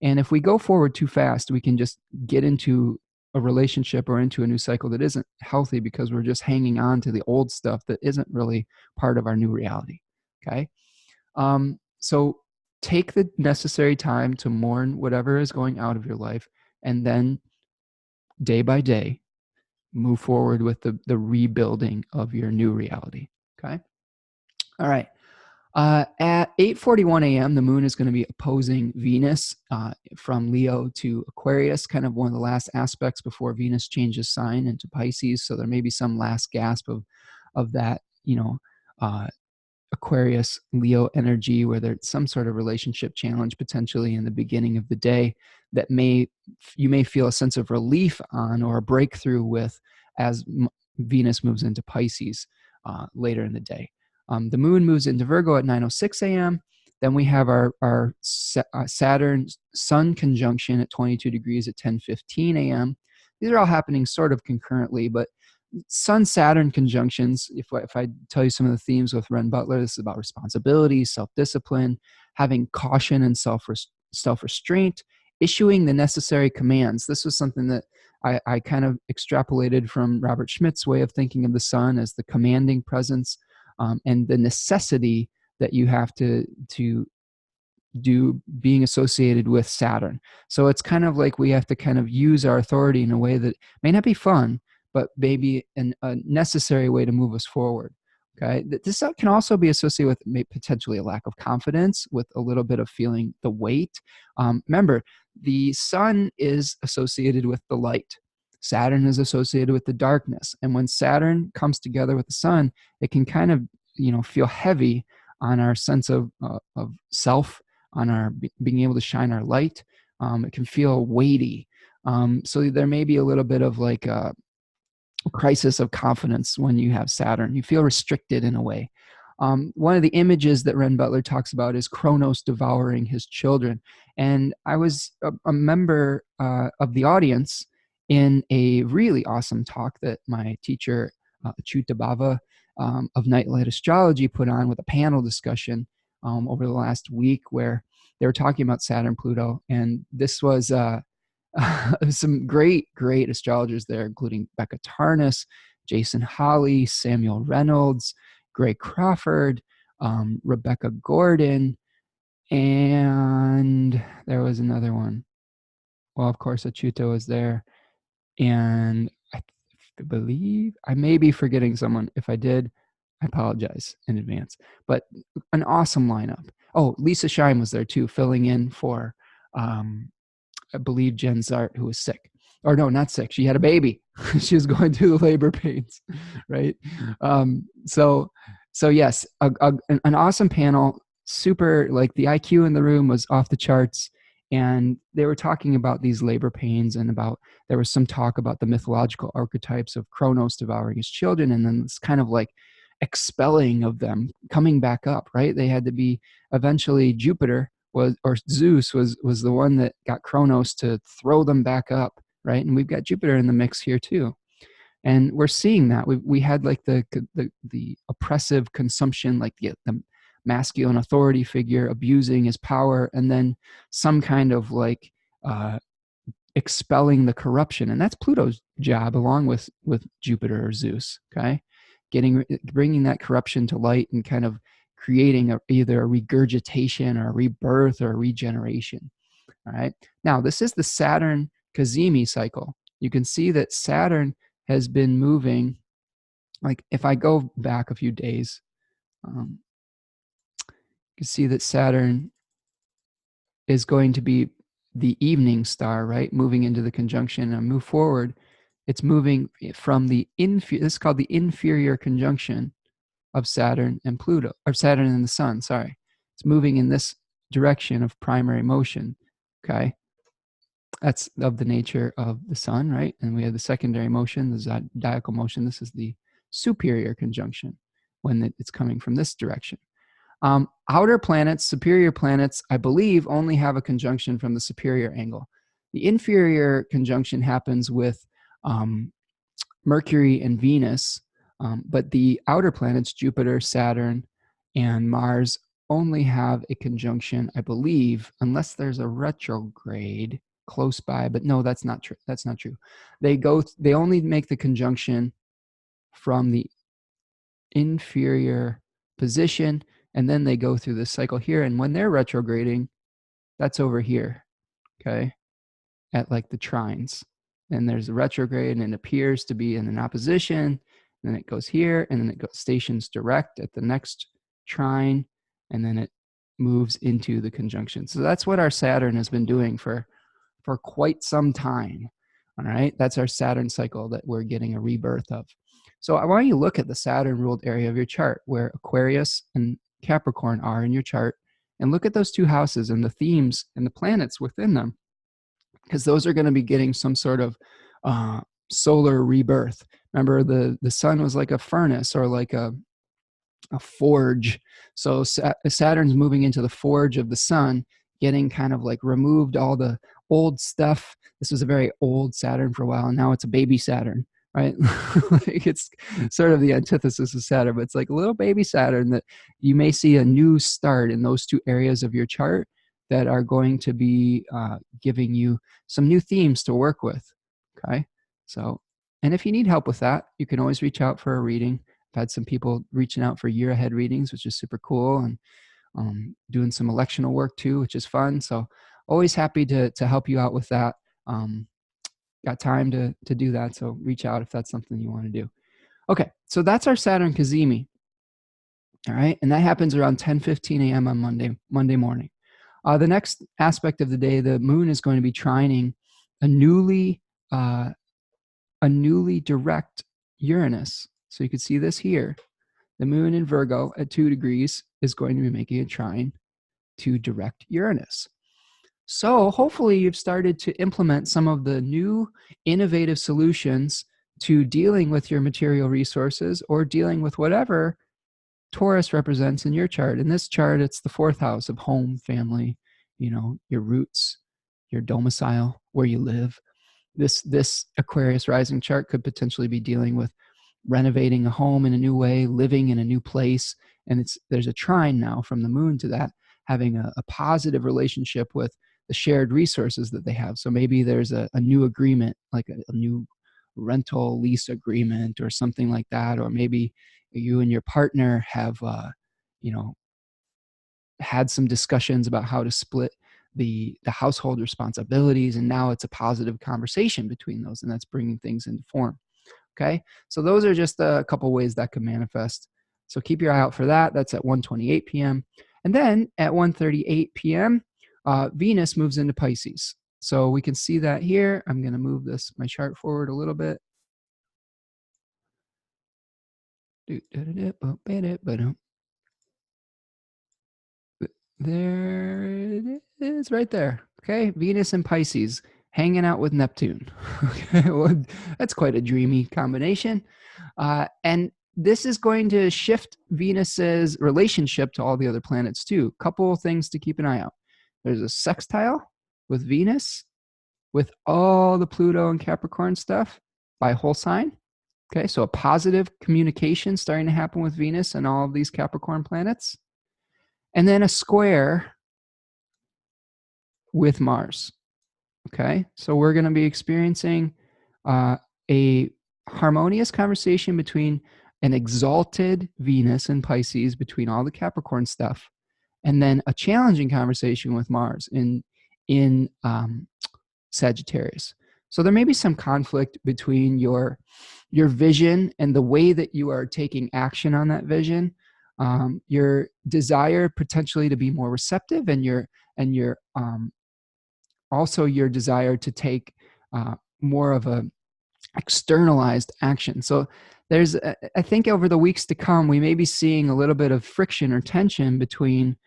And if we go forward too fast, we can just get into a relationship or into a new cycle that isn't healthy because we're just hanging on to the old stuff that isn't really part of our new reality. Okay. So take the necessary time to mourn whatever is going out of your life, and then day by day, move forward with the rebuilding of your new reality. Okay. All right. At 8:41 a.m., the moon is going to be opposing Venus from Leo to Aquarius, kind of one of the last aspects before Venus changes sign into Pisces. So there may be some last gasp of that, Aquarius Leo energy, where there's some sort of relationship challenge potentially in the beginning of the day that you may feel a sense of relief on or a breakthrough with as Venus moves into Pisces later in the day. The moon moves into Virgo at 9:06 a.m. Then we have our Saturn Sun conjunction at 22 degrees at 10:15 a.m. These are all happening sort of concurrently, but Sun-Saturn conjunctions, if I tell you some of the themes with Ren Butler, this is about responsibility, self-discipline, having caution and self-restraint, issuing the necessary commands. This was something that I kind of extrapolated from Robert Schmidt's way of thinking of the sun as the commanding presence, and the necessity that you have to do being associated with Saturn. So it's kind of like we have to kind of use our authority in a way that may not be fun, but maybe a necessary way to move us forward. Okay. This can also be associated with potentially a lack of confidence, with a little bit of feeling the weight. Remember, the sun is associated with the light. Saturn is associated with the darkness. And when Saturn comes together with the sun, it can kind of, feel heavy on our sense of self, on our being able to shine our light. It can feel weighty. So there may be a little bit of like a crisis of confidence when you have Saturn. You feel restricted in a way. One of the images that Ren Butler talks about is Kronos devouring his children. And I was a member of the audience in a really awesome talk that my teacher, Achyuta Bhava, of Nightlight Astrology put on with a panel discussion over the last week, where they were talking about Saturn, Pluto. And this was some great astrologers there, including Becca Tarnas, Jason Holly, Samuel Reynolds, Gray Crawford, Rebecca Gordon, and there was another one. Well, of course, Achyuta was there. And I believe I may be forgetting someone. If I did, I apologize in advance. But an awesome lineup. Oh, Lisa Shine was there too, filling in for I believe Jen Zart, who was sick. Or no, not sick. She had a baby. She was going through the labor pains, right? So yes, an awesome panel. Super, like the IQ in the room was off the charts. And they were talking about these labor pains, and there was some talk about the mythological archetypes of Kronos devouring his children, and then this kind of like expelling of them, coming back up, right? They had to be eventually Jupiter or Zeus was the one that got Kronos to throw them back up, right? And we've got Jupiter in the mix here too. And we're seeing that. We had like the oppressive consumption, like the masculine authority figure abusing his power, and then some kind of like expelling the corruption. And that's Pluto's job, along with Jupiter or Zeus, okay? Bringing that corruption to light and kind of creating either a regurgitation or a rebirth or a regeneration. All right. Now, this is the Saturn Cazimi cycle. You can see that Saturn has been moving. Like if I go back a few days, you can see that Saturn is going to be the evening star, right? Moving into the conjunction and move forward. It's moving from this is called the inferior conjunction of Saturn and Pluto, or Saturn and the Sun, sorry. It's moving in this direction of primary motion, okay? That's of the nature of the Sun, right? And we have the secondary motion, the zodiacal motion. This is the superior conjunction when it's coming from this direction. Outer planets, superior planets, I believe only have a conjunction from the superior angle. The inferior conjunction happens with Mercury and Venus But the outer planets, Jupiter, Saturn, and Mars, only have a conjunction, I believe, unless there's a retrograde close by. But no, that's not true. That's not true. They only make the conjunction from the inferior position, and then they go through this cycle here. And when they're retrograding, that's over here, okay, at like the trines. And there's a retrograde, and it appears to be in an opposition. And then it goes here, and then it goes stations direct at the next trine, and then it moves into the conjunction. So that's what our Saturn has been doing for quite some time. All right, that's our Saturn cycle that we're getting a rebirth of. So I want you to look at the Saturn ruled area of your chart where Aquarius and Capricorn are in your chart, and look at those two houses and the themes and the planets within them, because those are going to be getting some sort of solar rebirth. Remember, the sun was like a furnace or like a forge. So Saturn's moving into the forge of the sun, getting kind of like removed all the old stuff. This was a very old Saturn for a while, and now it's a baby Saturn, right? Like it's sort of the antithesis of Saturn, but it's like a little baby Saturn that you may see a new start in those two areas of your chart that are going to be giving you some new themes to work with, okay? So, and if you need help with that, you can always reach out for a reading. I've had some people reaching out for year ahead readings, which is super cool, and doing some electional work too, which is fun. So always happy to help you out with that. Got time to do that, so reach out if that's something you want to do. Okay, so that's our SATURN CAZIMI. All right, and that happens around 10:15 a.m. on Monday morning. The next aspect of the day, the moon is going to be trining a newly direct Uranus. So you can see this here. The moon in Virgo at 2 degrees is going to be making a trine to direct Uranus. So hopefully you've started to implement some of the new innovative solutions to dealing with your material resources or dealing with whatever Taurus represents in your chart. In this chart, it's the 4th house of home, family, you know, your roots, your domicile, where you live. This Aquarius rising chart could potentially be dealing with renovating a home in a new way, living in a new place. And there's a trine now from the moon to that, having a positive relationship with the shared resources that they have. So maybe there's a new agreement, like a new rental lease agreement or something like that. Or maybe you and your partner have, had some discussions about how to split the household responsibilities. And now it's a positive conversation between those, and that's bringing things into form. Okay, so those are just a couple ways that could manifest. So keep your eye out for that. That's at 1:28 p.m. And then at 1:38 p.m., Venus moves into Pisces. So we can see that here. I'm going to move my chart forward a little bit. There it is right there. Okay, Venus and Pisces hanging out with Neptune. Okay, well, that's quite a dreamy combination. And this is going to shift Venus's relationship to all the other planets too. Couple of things to keep an eye out. There's a sextile with Venus with all the Pluto and Capricorn stuff by whole sign. Okay, so a positive communication starting to happen with Venus and all of these Capricorn planets. And then a square with Mars. Okay, so we're going to be experiencing a harmonious conversation between an exalted Venus and Pisces, between all the Capricorn stuff, and then a challenging conversation with Mars in Sagittarius. So there may be some conflict between your vision and the way that you are taking action on that vision. Your desire potentially to be more receptive, and your also your desire to take more of a externalized action. So there's, I think over the weeks to come, we may be seeing a little bit of friction or tension between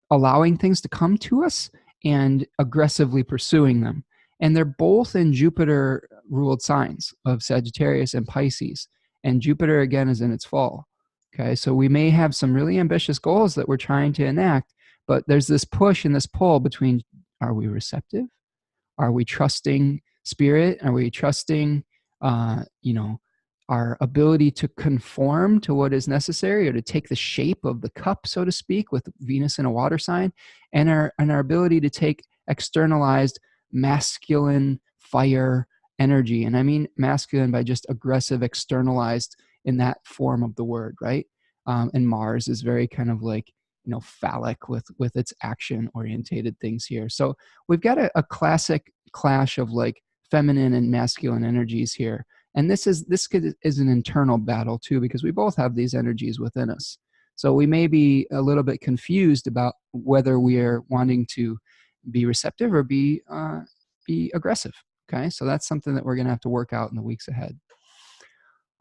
allowing things to come to us and aggressively pursuing them. And they're both in Jupiter ruled signs of Sagittarius and Pisces. And Jupiter again is in its fall. Okay, so we may have some really ambitious goals that we're trying to enact, but there's this push and this pull between, are we receptive? Are we trusting spirit? Are we trusting, our ability to conform to what is necessary, or to take the shape of the cup, so to speak, with Venus in a water sign, and our ability to take externalized masculine fire energy. And I mean masculine by just aggressive, externalized in that form of the word, right? And Mars is very kind of like, phallic with its action orientated things here. So we've got a classic clash of like feminine and masculine energies here. And this is an internal battle too, because we both have these energies within us. So we may be a little bit confused about whether we are wanting to be receptive or be aggressive. Okay, so that's something that we're going to have to work out in the weeks ahead.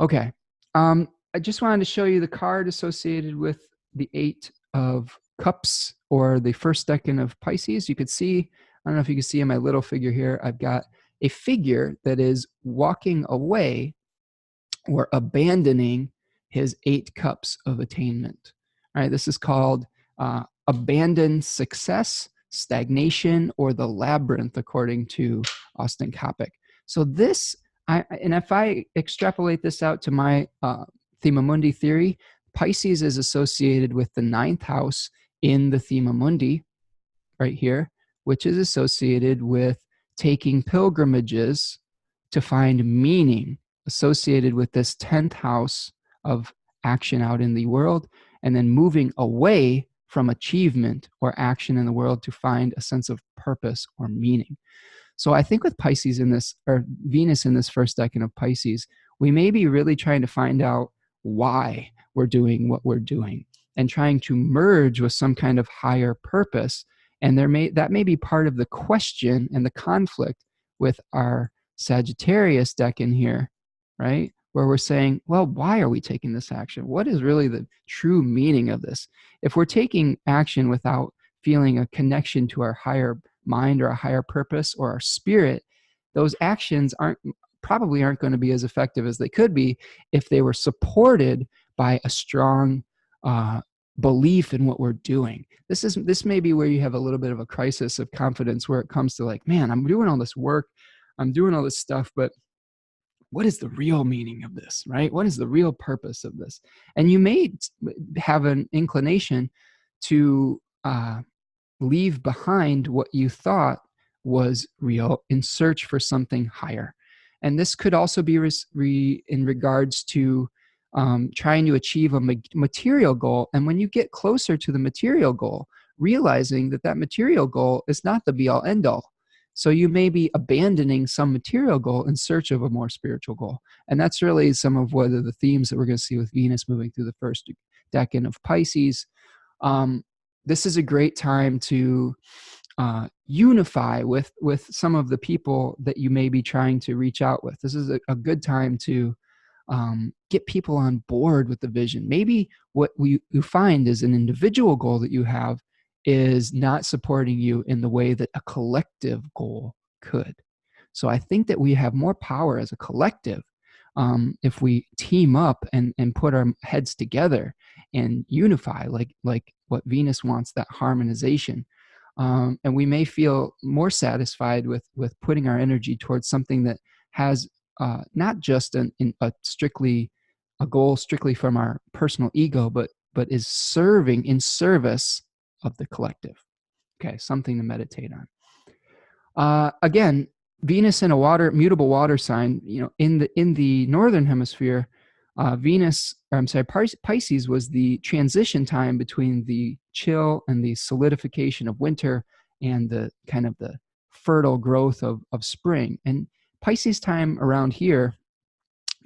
Okay, I just wanted to show you the card associated with the VIII of Cups, or the first decan of Pisces. You could see, I don't know if you can see in my little figure here, I've got a figure that is walking away or abandoning his 8 cups of attainment. All right, this is called abandoned success, stagnation, or the labyrinth, according to Austin Coppock. So this, and if I extrapolate this out to my Thema Mundi theory, Pisces is associated with the 9th house in the Thema Mundi, right here, which is associated with taking pilgrimages to find meaning, associated with this 10th house of action out in the world, and then moving away from achievement or action in the world to find a sense of purpose or meaning. So I think with Pisces in this, or Venus in this first decan of Pisces, we may be really trying to find out why we're doing what we're doing, and trying to merge with some kind of higher purpose. And that may be part of the question and the conflict with our Sagittarius decan here, right? Where we're saying, well, why are we taking this action? What is really the true meaning of this? If we're taking action without feeling a connection to our higher mind or a higher purpose or our spirit, those actions probably aren't going to be as effective as they could be if they were supported by a strong belief in what we're doing. This may be where you have a little bit of a crisis of confidence, where it comes to like, man, I'm doing all this work, I'm doing all this stuff, but what is the real meaning of this, right? What is the real purpose of this? And you may have an inclination to leave behind what you thought was real in search for something higher. And this could also be in regards to trying to achieve a material goal. And when you get closer to the material goal, realizing that that material goal is not the be-all end-all. So you may be abandoning some material goal in search of a more spiritual goal. And that's really some of what are the themes that we're going to see with Venus moving through the first decan of Pisces. This is a great time to unify with some of the people that you may be trying to reach out with. This is a good time to get people on board with the vision. Maybe what you find is an individual goal that you have is not supporting you in the way that a collective goal could. So I think that we have more power as a collective if we team up and put our heads together and unify, like what Venus wants, that harmonization. And we may feel more satisfied with putting our energy towards something that has not just a goal strictly from our personal ego, but is serving in service of the collective. Okay, something to meditate on. Again, Venus in a mutable water sign. In the northern hemisphere, Pisces was the transition time between the chill and the solidification of winter and the kind of the fertile growth of spring. And Pisces time around here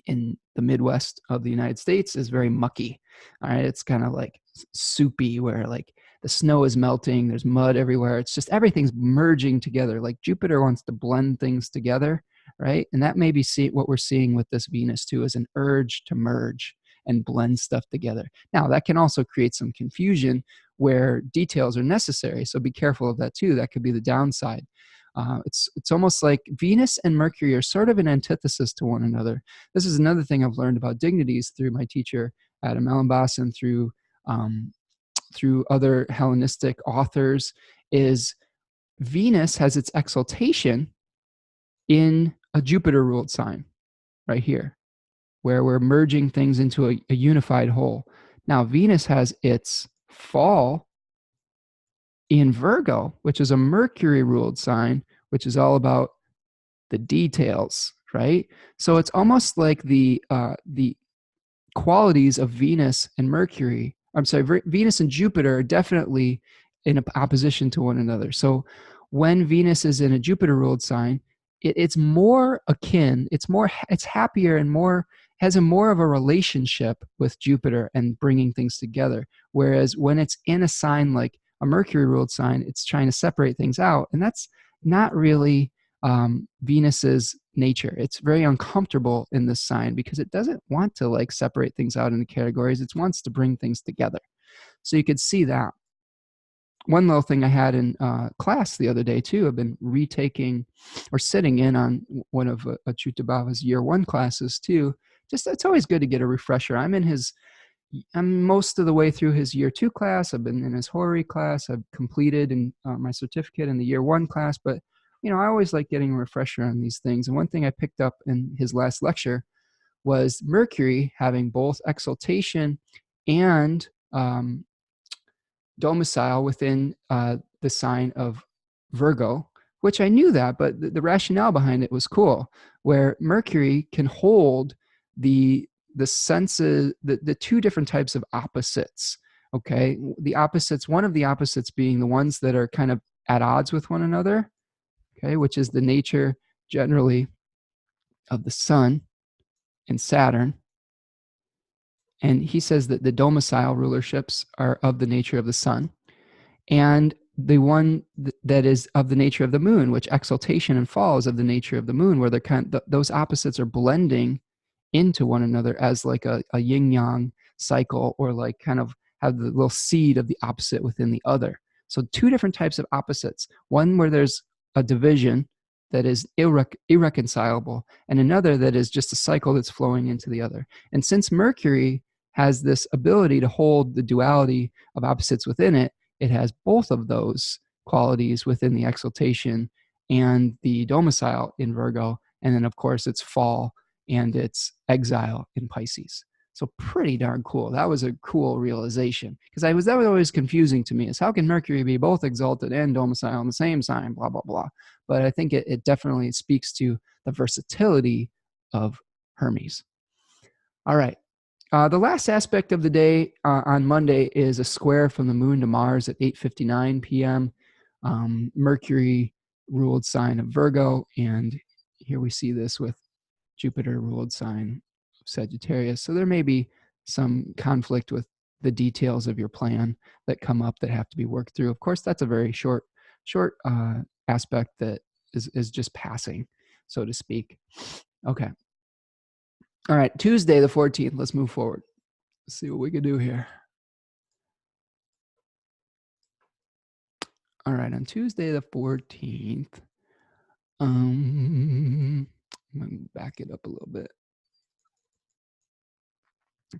in the Midwest of the United States is very mucky. All right, it's kind of like soupy, where like the snow is melting, there's mud everywhere. It's just everything's merging together. Like Jupiter wants to blend things together, right? And that may be what we're seeing with this Venus too, is an urge to merge and blend stuff together. Now, that can also create some confusion where details are necessary. So be careful of that too. That could be the downside. It's almost like Venus and Mercury are sort of an antithesis to one another. This is another thing I've learned about dignities through my teacher, Adam Ellenbass, and through other Hellenistic authors, is Venus has its exaltation in a Jupiter-ruled sign right here, where we're merging things into a unified whole. Now, Venus has its fall in Virgo, which is a Mercury ruled sign, which is all about the details, right? So it's almost like the qualities of Venus and Mercury, I'm sorry, Venus and Jupiter are definitely in opposition to one another. So when Venus is in a Jupiter ruled sign, it's more akin, it's happier and has a more of a relationship with Jupiter and bringing things together. Whereas when it's in a sign like a Mercury ruled sign, it's trying to separate things out. And that's not really Venus's nature. It's very uncomfortable in this sign because it doesn't want to like separate things out into categories. It wants to bring things together. So you could see that. One little thing I had in class the other day too, I've been retaking or sitting in on one of Achuttabhava's year 1 classes too. Just it's always good to get a refresher. I'm most of the way through his year 2 class. I've been in his Hori class. I've completed my certificate in the year 1 class, but I always like getting a refresher on these things. And one thing I picked up in his last lecture was Mercury having both exaltation and domicile within the sign of Virgo, which I knew that, but the rationale behind it was cool, where Mercury can hold the senses, the two different types of opposites. Okay, the opposites, one of the opposites being the ones that are kind of at odds with one another, okay, which is the nature generally of the Sun and Saturn. And he says that the domicile rulerships are of the nature of the Sun. And the one that is of the nature of the Moon, which exaltation and fall is of the nature of the Moon, where those opposites are blending into one another as like a yin-yang cycle, or like kind of have the little seed of the opposite within the other. So two different types of opposites. One where there's a division that is irreconcilable, and another that is just a cycle that's flowing into the other. And since Mercury has this ability to hold the duality of opposites within it, it has both of those qualities within the exaltation and the domicile in Virgo, and then of course its fall and its exile in Pisces. So pretty darn cool. That was a cool realization, because that was always confusing to me, is how can Mercury be both exalted and domicile in the same sign, blah, blah, blah. But I think it definitely speaks to the versatility of Hermes. All right. The last aspect of the day on Monday is a square from the Moon to Mars at 8:59 p.m. Mercury ruled sign of Virgo, and here we see this with Jupiter ruled sign of Sagittarius. So there may be some conflict with the details of your plan that come up that have to be worked through. Of course, that's a very short aspect that is just passing, so to speak. Okay. All right, Tuesday the 14th. Let's move forward. Let's see what we can do here. All right, on Tuesday the 14th, I'm going to back it up a little bit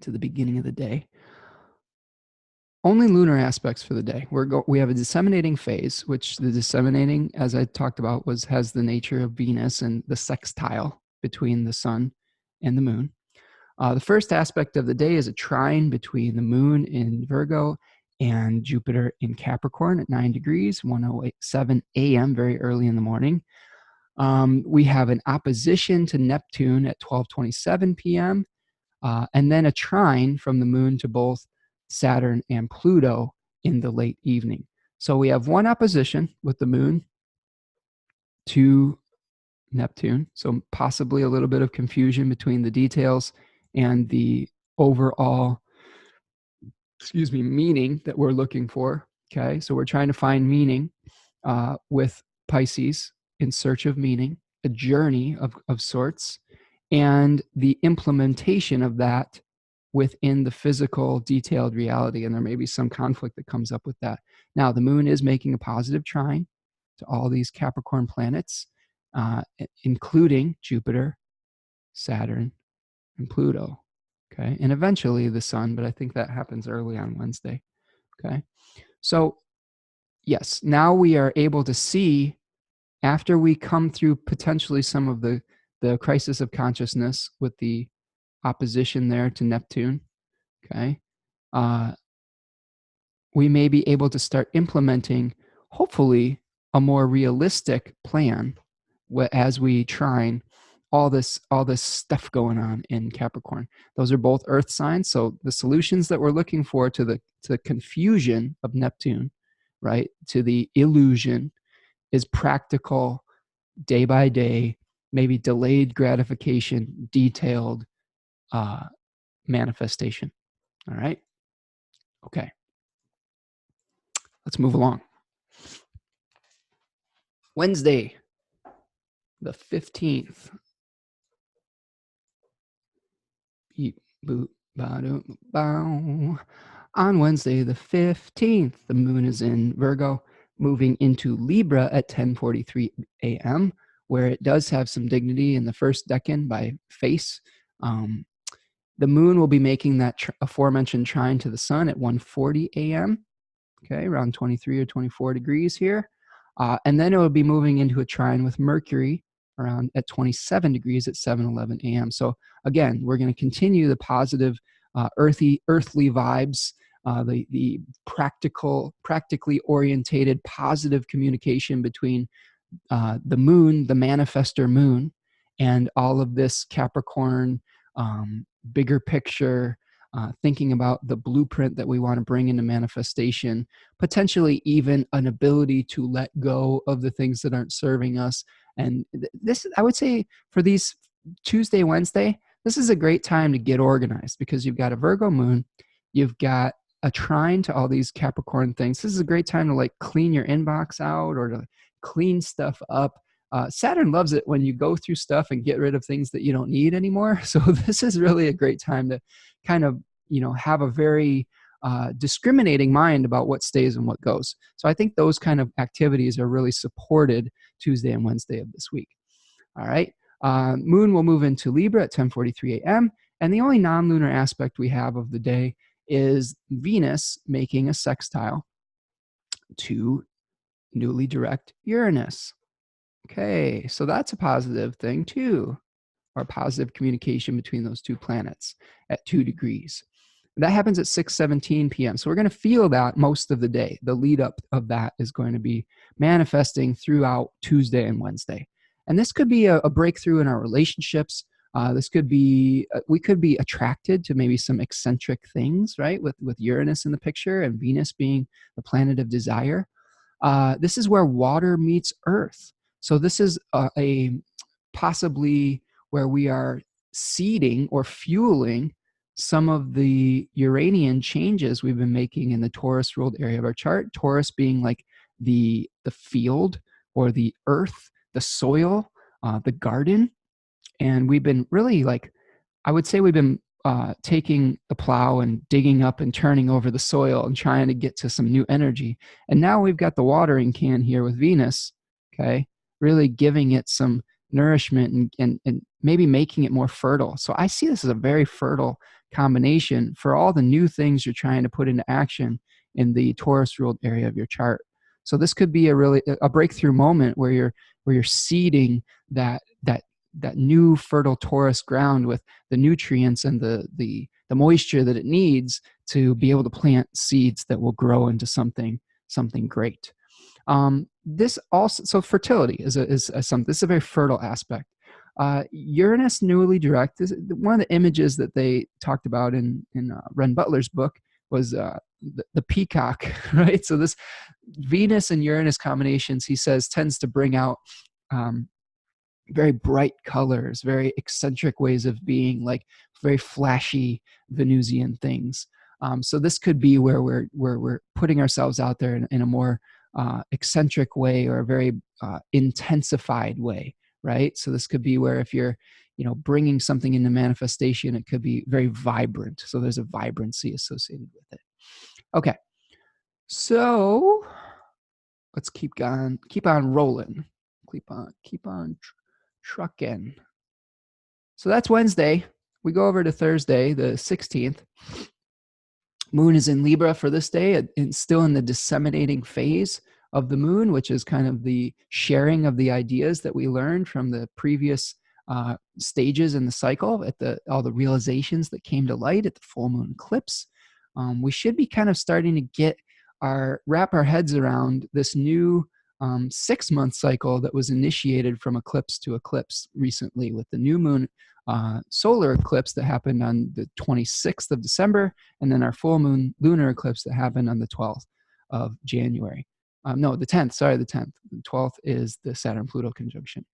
to the beginning of the day. Only lunar aspects for the day. We have a disseminating phase, which the disseminating, as I talked about, has the nature of Venus and the sextile between the Sun and the Moon. The first aspect of the day is a trine between the Moon in Virgo and Jupiter in Capricorn at 9 degrees, 1:07 a.m., very early in the morning. We have an opposition to Neptune at 12:27 p.m., and then a trine from the Moon to both Saturn and Pluto in the late evening. So we have one opposition with the Moon to Neptune, so possibly a little bit of confusion between the details and the overall, meaning that we're looking for. Okay, so we're trying to find meaning with Pisces, in search of meaning, a journey of sorts, and the implementation of that within the physical, detailed reality. And there may be some conflict that comes up with that. Now, the Moon is making a positive trine to all these Capricorn planets, including Jupiter, Saturn, and Pluto. Okay, and eventually the Sun, but I think that happens early on Wednesday. Okay, so yes, now we are able to see, after we come through potentially some of the crisis of consciousness with the opposition there to Neptune, okay, we may be able to start implementing, hopefully, a more realistic plan as we trine all this stuff going on in Capricorn. Those are both Earth signs, so the solutions that we're looking for to the confusion of Neptune, right, to the illusion, is practical, day by day, maybe delayed gratification, detailed manifestation. All right. Okay. Let's move along. Wednesday, the 15th. On Wednesday, the 15th, the moon is in Virgo, moving into Libra at 10:43 a.m., where it does have some dignity in the first decan by face. The moon will be making that aforementioned trine to the sun at 1:40 a.m., okay, around 23 or 24 degrees here. And then it will be moving into a trine with Mercury around at 27 degrees at 7:11 a.m. So again, we're going to continue the positive, earthly vibes, the practically orientated, positive communication between the moon, the manifestor moon, and all of this Capricorn, bigger picture, thinking about the blueprint that we want to bring into manifestation, potentially even an ability to let go of the things that aren't serving us. And this, I would say, for these Tuesday, Wednesday, this is a great time to get organized, because you've got a Virgo moon, you've got a trine to all these Capricorn things. This is a great time to like clean your inbox out or to clean stuff up. Saturn loves it when you go through stuff and get rid of things that you don't need anymore. So this is really a great time to kind of, have a very discriminating mind about what stays and what goes. So I think those kind of activities are really supported Tuesday and Wednesday of this week. All right. Moon will move into Libra at 10:43 a.m. And the only non-lunar aspect we have of the day is Venus making a sextile to newly direct Uranus. Okay, so that's a positive thing too, or positive communication between those two planets at 2 degrees. That happens at 6:17 p.m. So we're going to feel that most of the day. The lead up of that is going to be manifesting throughout Tuesday and Wednesday. And this could be a breakthrough in our relationships. This could be, we could be attracted to maybe some eccentric things, right? With Uranus in the picture and Venus being the planet of desire. This is where water meets earth. So this is a possibly where we are seeding or fueling some of the Uranian changes we've been making in the Taurus ruled area of our chart. Taurus being like the field or the earth, the soil, the garden. And we've been really I would say we've been taking the plow and digging up and turning over the soil and trying to get to some new energy. And now we've got the watering can here with Venus, okay, really giving it some nourishment and maybe making it more fertile. So I see this as a very fertile combination for all the new things you're trying to put into action in the Taurus ruled area of your chart. So this could be a breakthrough moment where you're seeding that new fertile Taurus ground with the nutrients and the moisture that it needs to be able to plant seeds that will grow into something great. This also, so fertility is this is a very fertile aspect. Uranus newly direct is one of the images that they talked about in Ren Butler's book was the peacock, right? So this Venus and Uranus combinations, he says, tends to bring out very bright colors, very eccentric ways of being, like very flashy Venusian things. So this could be where we're putting ourselves out there in a more eccentric way or a very intensified way, right? So this could be where if you're, bringing something into manifestation, it could be very vibrant. So there's a vibrancy associated with it. Okay, so let's keep on rolling, keep on trucking. So that's Wednesday. We go over to Thursday, the 16th. Moon is in Libra for this day, and still in the disseminating phase of the moon, which is kind of the sharing of the ideas that we learned from the previous stages in the cycle, at all the realizations that came to light at the full moon eclipse. We should be kind of starting to wrap our heads around this new 6-month cycle that was initiated from eclipse to eclipse recently, with the new moon solar eclipse that happened on the 26th of December, and then our full moon lunar eclipse that happened on the 12th of January. No, the 10th, sorry, the 10th. The 12th is the Saturn-Pluto conjunction.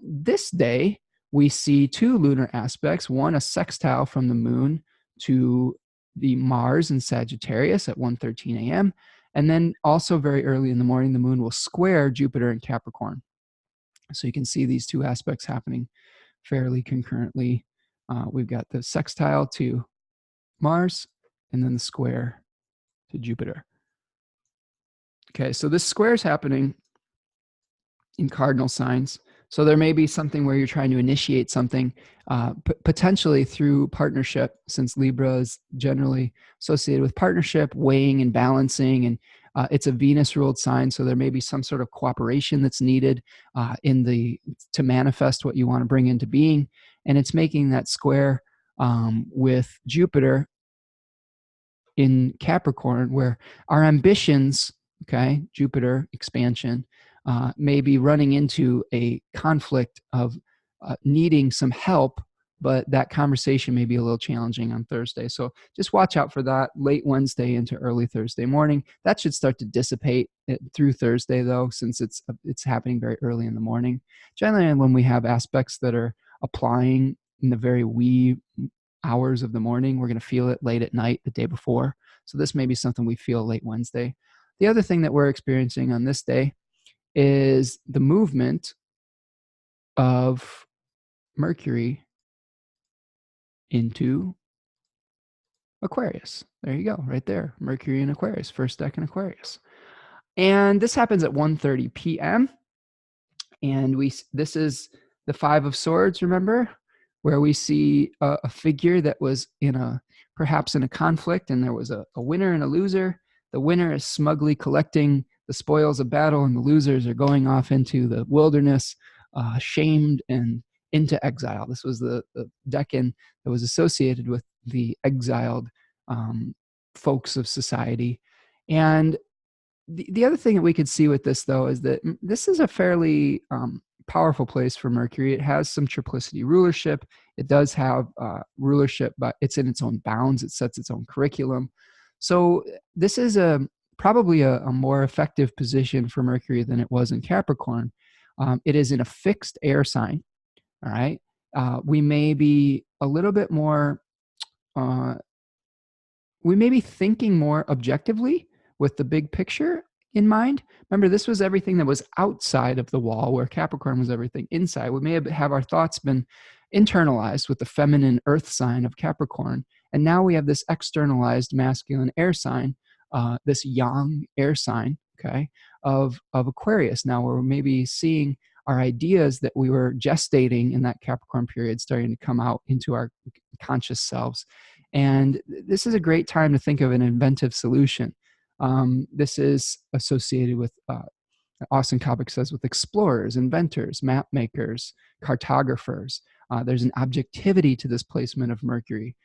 This day, we see 2 lunar aspects, one a sextile from the moon to the Mars in Sagittarius at 1:13 a.m., and then also very early in the morning, the moon will square Jupiter in Capricorn. So you can see these 2 aspects happening fairly concurrently. We've got the sextile to Mars and then the square to Jupiter. Okay, so this square is happening in cardinal signs. So there may be something where you're trying to initiate something, potentially through partnership, since Libra is generally associated with partnership, weighing and balancing, and it's a Venus-ruled sign, so there may be some sort of cooperation that's needed to manifest what you want to bring into being, and it's making that square with Jupiter in Capricorn, where our ambitions, okay, Jupiter expansion, may be running into a conflict of needing some help, but that conversation may be a little challenging on Thursday. So just watch out for that late Wednesday into early Thursday morning. That should start to dissipate through Thursday, though, since it's happening very early in the morning. Generally, when we have aspects that are applying in the very wee hours of the morning, we're going to feel it late at night the day before. So this may be something we feel late Wednesday. The other thing that we're experiencing on this day is the movement of Mercury into Aquarius. There you go, right there. Mercury in Aquarius, first deck in Aquarius. And this happens at 1:30 p.m. And this is the 5 of Swords, remember? Where we see a figure that was perhaps in a conflict, and there was a winner and a loser. The winner is smugly collecting the spoils of battle, and the losers are going off into the wilderness, shamed and into exile. This was the decan that was associated with the exiled folks of society. And the other thing that we could see with this, though, is that this is a fairly powerful place for Mercury. It has some triplicity rulership. It does have rulership, but it's in its own bounds. It sets its own curriculum. So this is probably a more effective position for Mercury than it was in Capricorn. It is in a fixed air sign, all right? We may be a little bit more, we may be thinking more objectively with the big picture in mind. Remember, this was everything that was outside of the wall, where Capricorn was everything inside. We may have our thoughts been internalized with the feminine earth sign of Capricorn, and now we have this externalized masculine air sign, this yang air sign, okay, of Aquarius. Now we're maybe seeing our ideas that we were gestating in that Capricorn period starting to come out into our conscious selves. And this is a great time to think of an inventive solution. This is associated with, Austin Coppock says, with explorers, inventors, map makers, cartographers. There's an objectivity to this placement of Mercury.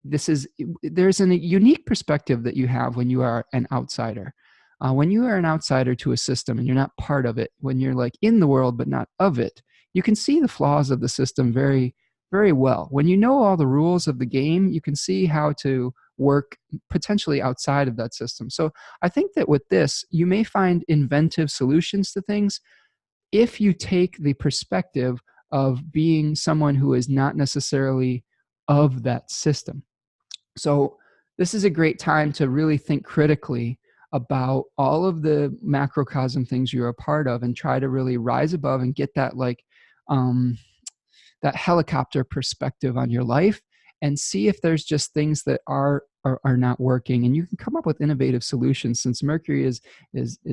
There's a unique perspective that you have when you are an outsider. When you are an outsider to a system and you're not part of it, when you're like in the world but not of it, you can see the flaws of the system very, very well. When you know all the rules of the game, you can see how to work potentially outside of that system. So I think that with this, you may find inventive solutions to things if you take the perspective of being someone who is not necessarily of that system. So this is a great time to really think critically about all of the macrocosm things you're a part of, and try to really rise above and get that that helicopter perspective on your life, and see if there's just things that are not working, and you can come up with innovative solutions, since Mercury is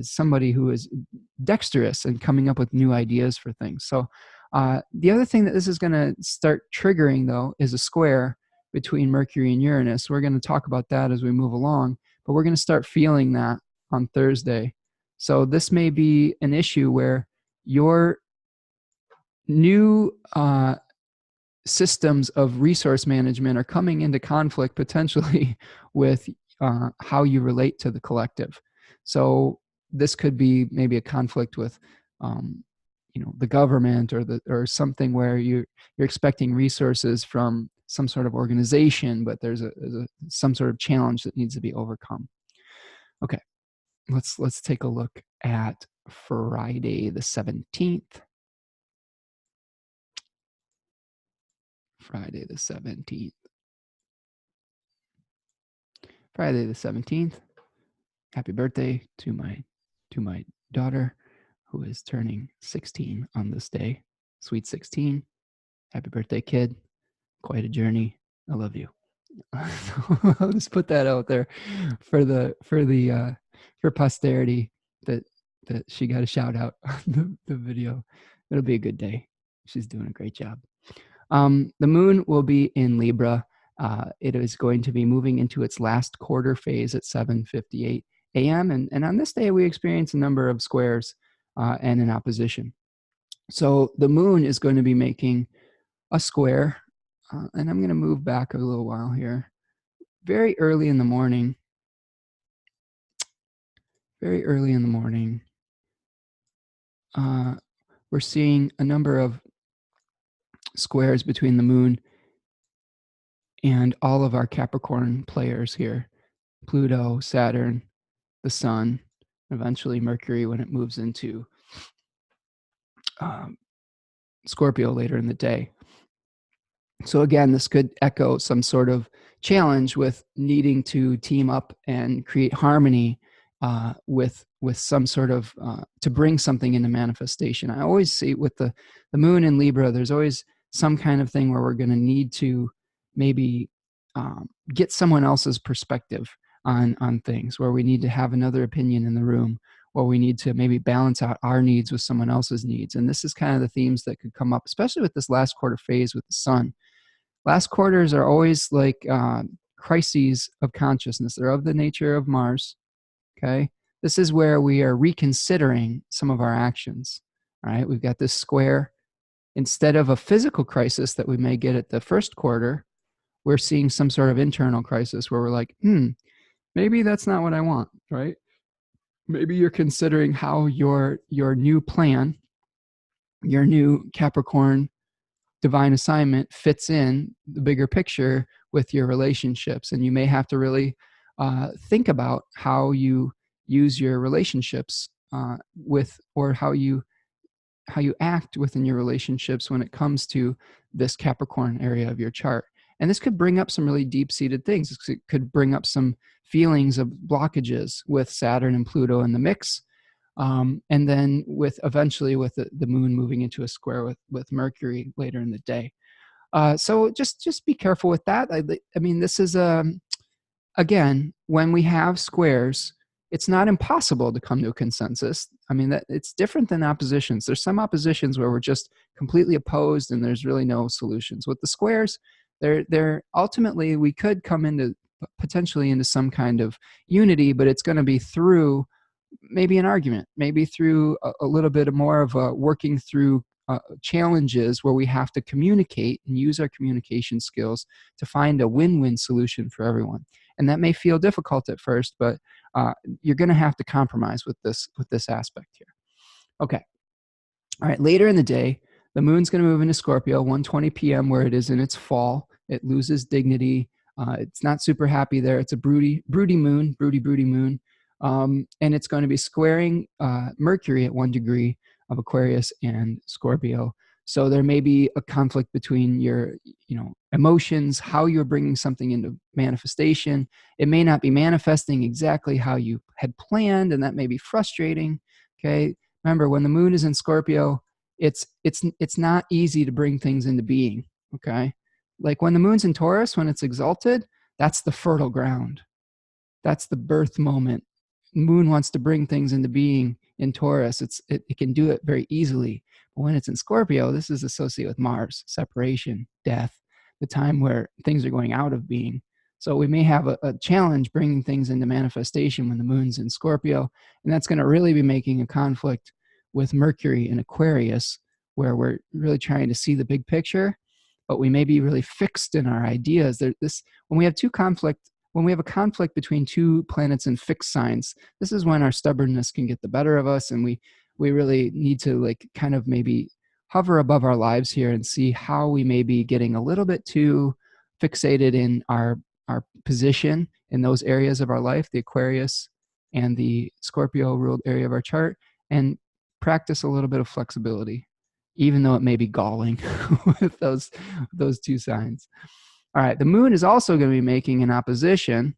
somebody who is dexterous in coming up with new ideas for things. So the other thing that this is going to start triggering, though, is a square between Mercury and Uranus. We're going to talk about that as we move along, but we're going to start feeling that on Thursday. So this may be an issue where you're new systems of resource management are coming into conflict potentially with how you relate to the collective. So this could be maybe a conflict with the government or something where you're expecting resources from some sort of organization, but there's some sort of challenge that needs to be overcome. Okay, let's take a look at Friday the 17th. Friday the 17th. Friday the 17th. Happy birthday to my daughter, who is turning 16 on this day. Sweet 16. Happy birthday, kid. Quite a journey. I love you. I'll just put that out there for posterity that she got a shout out on the video. It'll be a good day. She's doing a great job. The moon will be in Libra. It is going to be moving into its last quarter phase at 7:58 a.m. And on this day, we experience a number of squares and an opposition. So the moon is going to be making a square, and I'm going to move back a little while here. Very early in the morning, we're seeing a number of squares between the moon and all of our Capricorn players here. Pluto, Saturn, the Sun, eventually Mercury when it moves into Scorpio later in the day. So again, this could echo some sort of challenge with needing to team up and create harmony with some sort of to bring something into manifestation. I always see with the moon in Libra, there's always some kind of thing where we're going to need to maybe get someone else's perspective on things, where we need to have another opinion in the room, or we need to maybe balance out our needs with someone else's needs. And this is kind of the themes that could come up, especially with this last quarter phase with the Sun. Last quarters are always like crises of consciousness. They're of the nature of Mars, okay? This is where we are reconsidering some of our actions, all right? We've got this square. Instead of a physical crisis that we may get at the first quarter, we're seeing some sort of internal crisis where we're like, maybe that's not what I want, right? Maybe you're considering how your new plan, your new Capricorn divine assignment fits in the bigger picture with your relationships. And you may have to really think about how you use your relationships or how you act within your relationships when it comes to this Capricorn area of your chart. And this could bring up some really deep-seated things. It could bring up some feelings of blockages with Saturn and Pluto in the mix. And then eventually with the moon moving into a square with Mercury later in the day. So just be careful with that. I mean, this is, again, when we have squares, it's not impossible to come to a consensus. I mean, that it's different than oppositions. There's some oppositions where we're just completely opposed and there's really no solutions. With the squares, they're ultimately, we could come potentially into some kind of unity, but it's going to be through maybe an argument, maybe through a little bit more of working through challenges where we have to communicate and use our communication skills to find a win-win solution for everyone. And that may feel difficult at first, but you're going to have to compromise with this aspect here. Okay. All right. Later in the day, the moon's going to move into Scorpio, 1:20 p.m., where it is in its fall. It loses dignity. It's not super happy there. It's a broody moon. And it's going to be squaring Mercury at 1 degree of Aquarius and Scorpio. So there may be a conflict between your, emotions, how you're bringing something into manifestation. It may not be manifesting exactly how you had planned, and that may be frustrating. Okay. Remember, when the moon is in Scorpio, it's not easy to bring things into being. Okay. Like when the moon's in Taurus, when it's exalted, that's the fertile ground. That's the birth moment. Moon wants to bring things into being in Taurus. It can do it very easily. But when it's in Scorpio, this is associated with Mars, separation, death, the time where things are going out of being. So we may have a challenge bringing things into manifestation when the moon's in Scorpio. And that's going to really be making a conflict with Mercury in Aquarius where we're really trying to see the big picture, but we may be really fixed in our ideas. When we have when we have a conflict between two planets in fixed signs, this is when our stubbornness can get the better of us, and we really need to like kind of maybe hover above our lives here and see how we may be getting a little bit too fixated in our position in those areas of our life, the Aquarius and the Scorpio ruled area of our chart, and practice a little bit of flexibility, even though it may be galling with those two signs. All right, the moon is also going to be making an opposition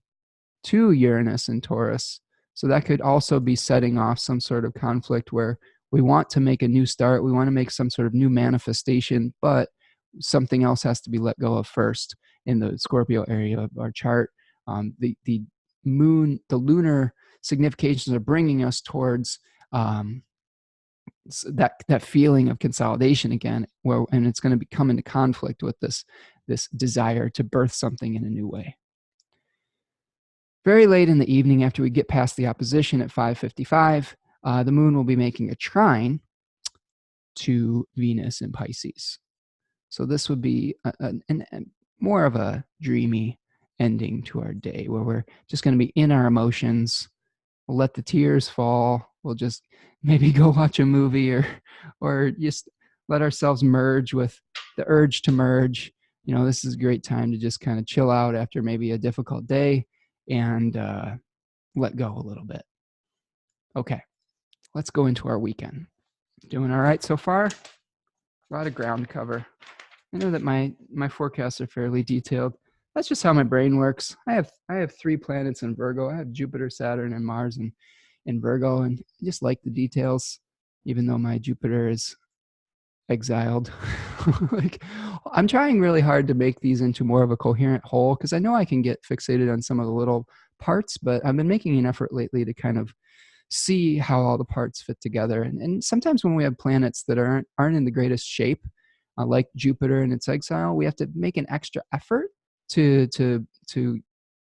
to Uranus and Taurus. So that could also be setting off some sort of conflict where we want to make a new start. We want to make some sort of new manifestation, but something else has to be let go of first in the Scorpio area of our chart. The moon, the lunar significations are bringing us towards that feeling of consolidation again, and it's going to come into conflict with this desire to birth something in a new way. Very late in the evening, after we get past the opposition at 5:55, the moon will be making a trine to Venus in Pisces. So this would be more of a dreamy ending to our day, where we're just going to be in our emotions. We'll let the tears fall. We'll just maybe go watch a movie or just let ourselves merge with the urge to merge. You know, this is a great time to just kind of chill out after maybe a difficult day and let go a little bit. Okay, let's go into our weekend. Doing all right so far? A lot of ground to cover. I know that my forecasts are fairly detailed. That's just how my brain works. I have 3 planets in Virgo. I have Jupiter, Saturn, and Mars in Virgo, and I just like the details, even though my Jupiter is exiled. Like, I'm trying really hard to make these into more of a coherent whole, because I know I can get fixated on some of the little parts, but I've been making an effort lately to kind of see how all the parts fit together. And sometimes when we have planets that aren't in the greatest shape, like Jupiter in its exile, we have to make an extra effort to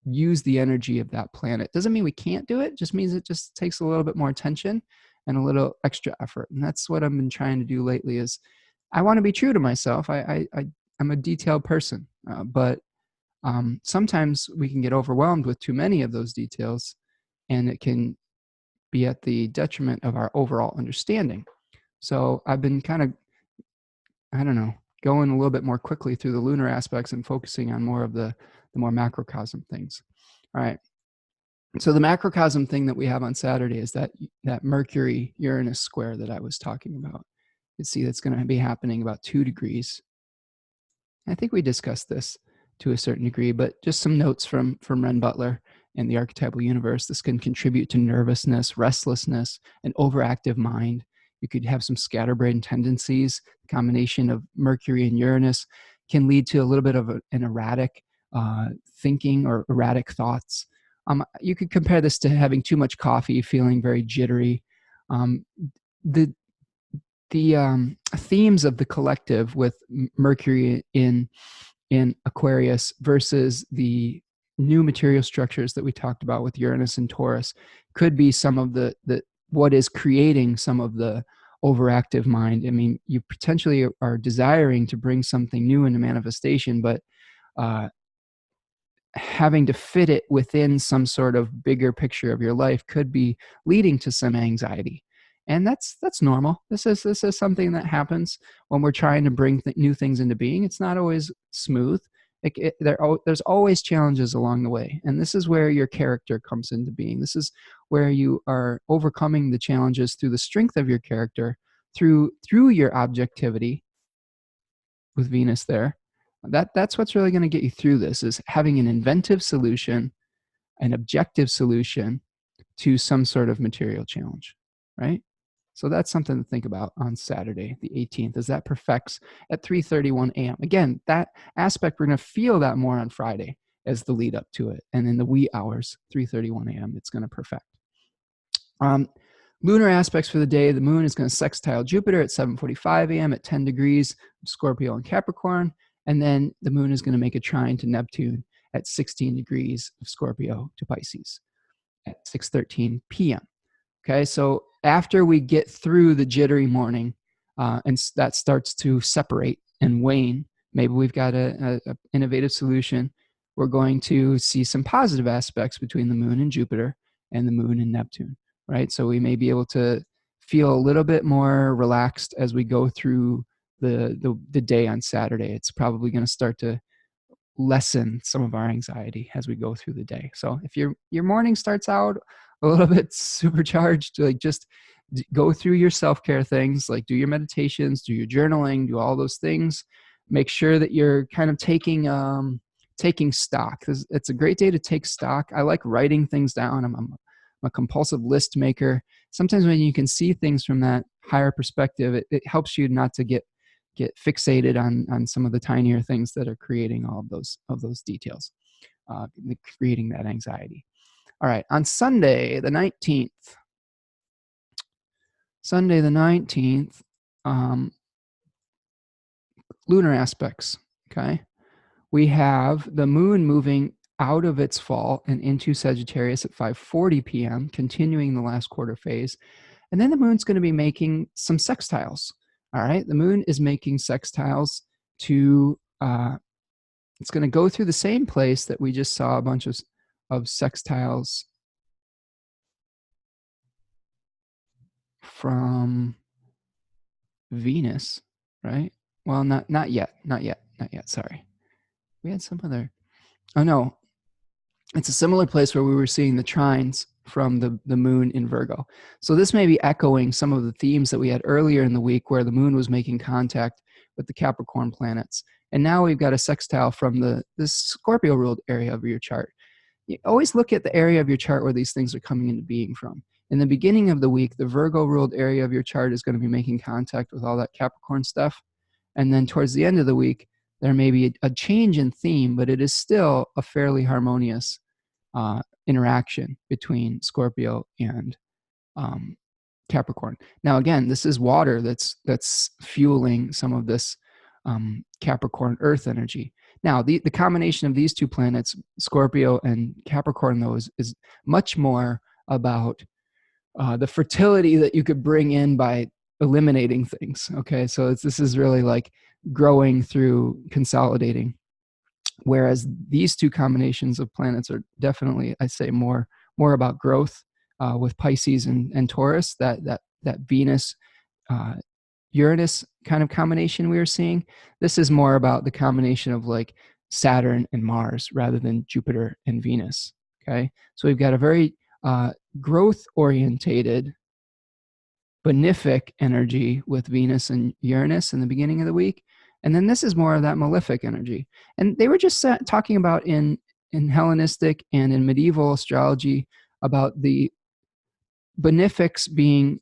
use the energy of that planet. Doesn't mean we can't do it, just means it just takes a little bit more attention and a little extra effort. And that's what I've been trying to do lately. Is I want to be true to myself. I'm a detailed person, but sometimes we can get overwhelmed with too many of those details, and it can be at the detriment of our overall understanding. So I've been kind of, I don't know, going a little bit more quickly through the lunar aspects and focusing on more of the more macrocosm things. All right. So the macrocosm thing that we have on Saturday is that Mercury Uranus square that I was talking about. You can see that's going to be happening about 2 degrees. I think we discussed this to a certain degree, but just some notes from Ren Butler and the archetypal universe. This can contribute to nervousness, restlessness, an overactive mind. You could have some scatterbrain tendencies. The combination of Mercury and Uranus can lead to a little bit of an erratic thinking or erratic thoughts. You could compare this to having too much coffee, feeling very jittery. The themes of the collective with Mercury in Aquarius versus the new material structures that we talked about with Uranus and Taurus could be some of the what is creating some of the overactive mind. I mean, you potentially are desiring to bring something new into manifestation, but having to fit it within some sort of bigger picture of your life could be leading to some anxiety. And that's normal. This is something that happens when we're trying to bring new things into being. It's not always smooth. There's always challenges along the way. And this is where your character comes into being. This is where you are overcoming the challenges through the strength of your character, through your objectivity with Venus there. That's what's really going to get you through this, is having an inventive solution, an objective solution to some sort of material challenge, right? So that's something to think about on Saturday, the 18th, as that perfects at 3:31 a.m. Again, that aspect, we're going to feel that more on Friday as the lead up to it. And in the wee hours, 3:31 a.m., it's going to perfect. Lunar aspects for the day, the moon is going to sextile Jupiter at 7:45 a.m. at 10 degrees, Scorpio and Capricorn. And then the moon is going to make a trine to Neptune at 16 degrees of Scorpio to Pisces at 6:13 p.m. Okay, so after we get through the jittery morning, and that starts to separate and wane. Maybe we've got a innovative solution. We're going to see some positive aspects between the moon and Jupiter and the moon and Neptune, right? So we may be able to feel a little bit more relaxed as we go through the day on Saturday. It's probably going to start to lessen some of our anxiety as we go through the day. So if your morning starts out a little bit supercharged, like just go through your self-care things, like do your meditations, do your journaling, do all those things. Make sure that you're kind of taking stock. It's a great day to take stock. I like writing things down. I'm a compulsive list maker. Sometimes when you can see things from that higher perspective, it helps you not to get fixated on some of the tinier things that are creating all of those details, creating that anxiety. All right, on Sunday the 19th, lunar aspects, okay? We have the moon moving out of its fall and into Sagittarius at 5:40 p.m., continuing the last quarter phase. And then the moon's going to be making some sextiles. All right, the moon is making sextiles to, it's going to go through the same place that we just saw a bunch of sextiles from Venus, right? Well, not yet. Sorry. We had some other, oh no, it's a similar place where we were seeing the trines from the moon in Virgo. So this may be echoing some of the themes that we had earlier in the week where the moon was making contact with the Capricorn planets. And now we've got a sextile from the Scorpio ruled area of your chart. You always look at the area of your chart where these things are coming into being from. In the beginning of the week, the Virgo ruled area of your chart is going to be making contact with all that Capricorn stuff. And then towards the end of the week, there may be a change in theme, but it is still a fairly harmonious interaction between Scorpio and Capricorn. Now, again, this is water that's fueling some of this Capricorn Earth energy. Now, the combination of these two planets, Scorpio and Capricorn, though, is much more about the fertility that you could bring in by eliminating things. Okay, so this is really like growing through consolidating. Whereas these two combinations of planets are definitely, I say, more about growth with Pisces and Taurus. That Venus Uranus kind of combination we were seeing. This is more about the combination of like Saturn and Mars rather than Jupiter and Venus. Okay, so we've got a very growth orientated benefic energy with Venus and Uranus in the beginning of the week. And then this is more of that malefic energy. And they were just talking about in Hellenistic and in medieval astrology about the benefics being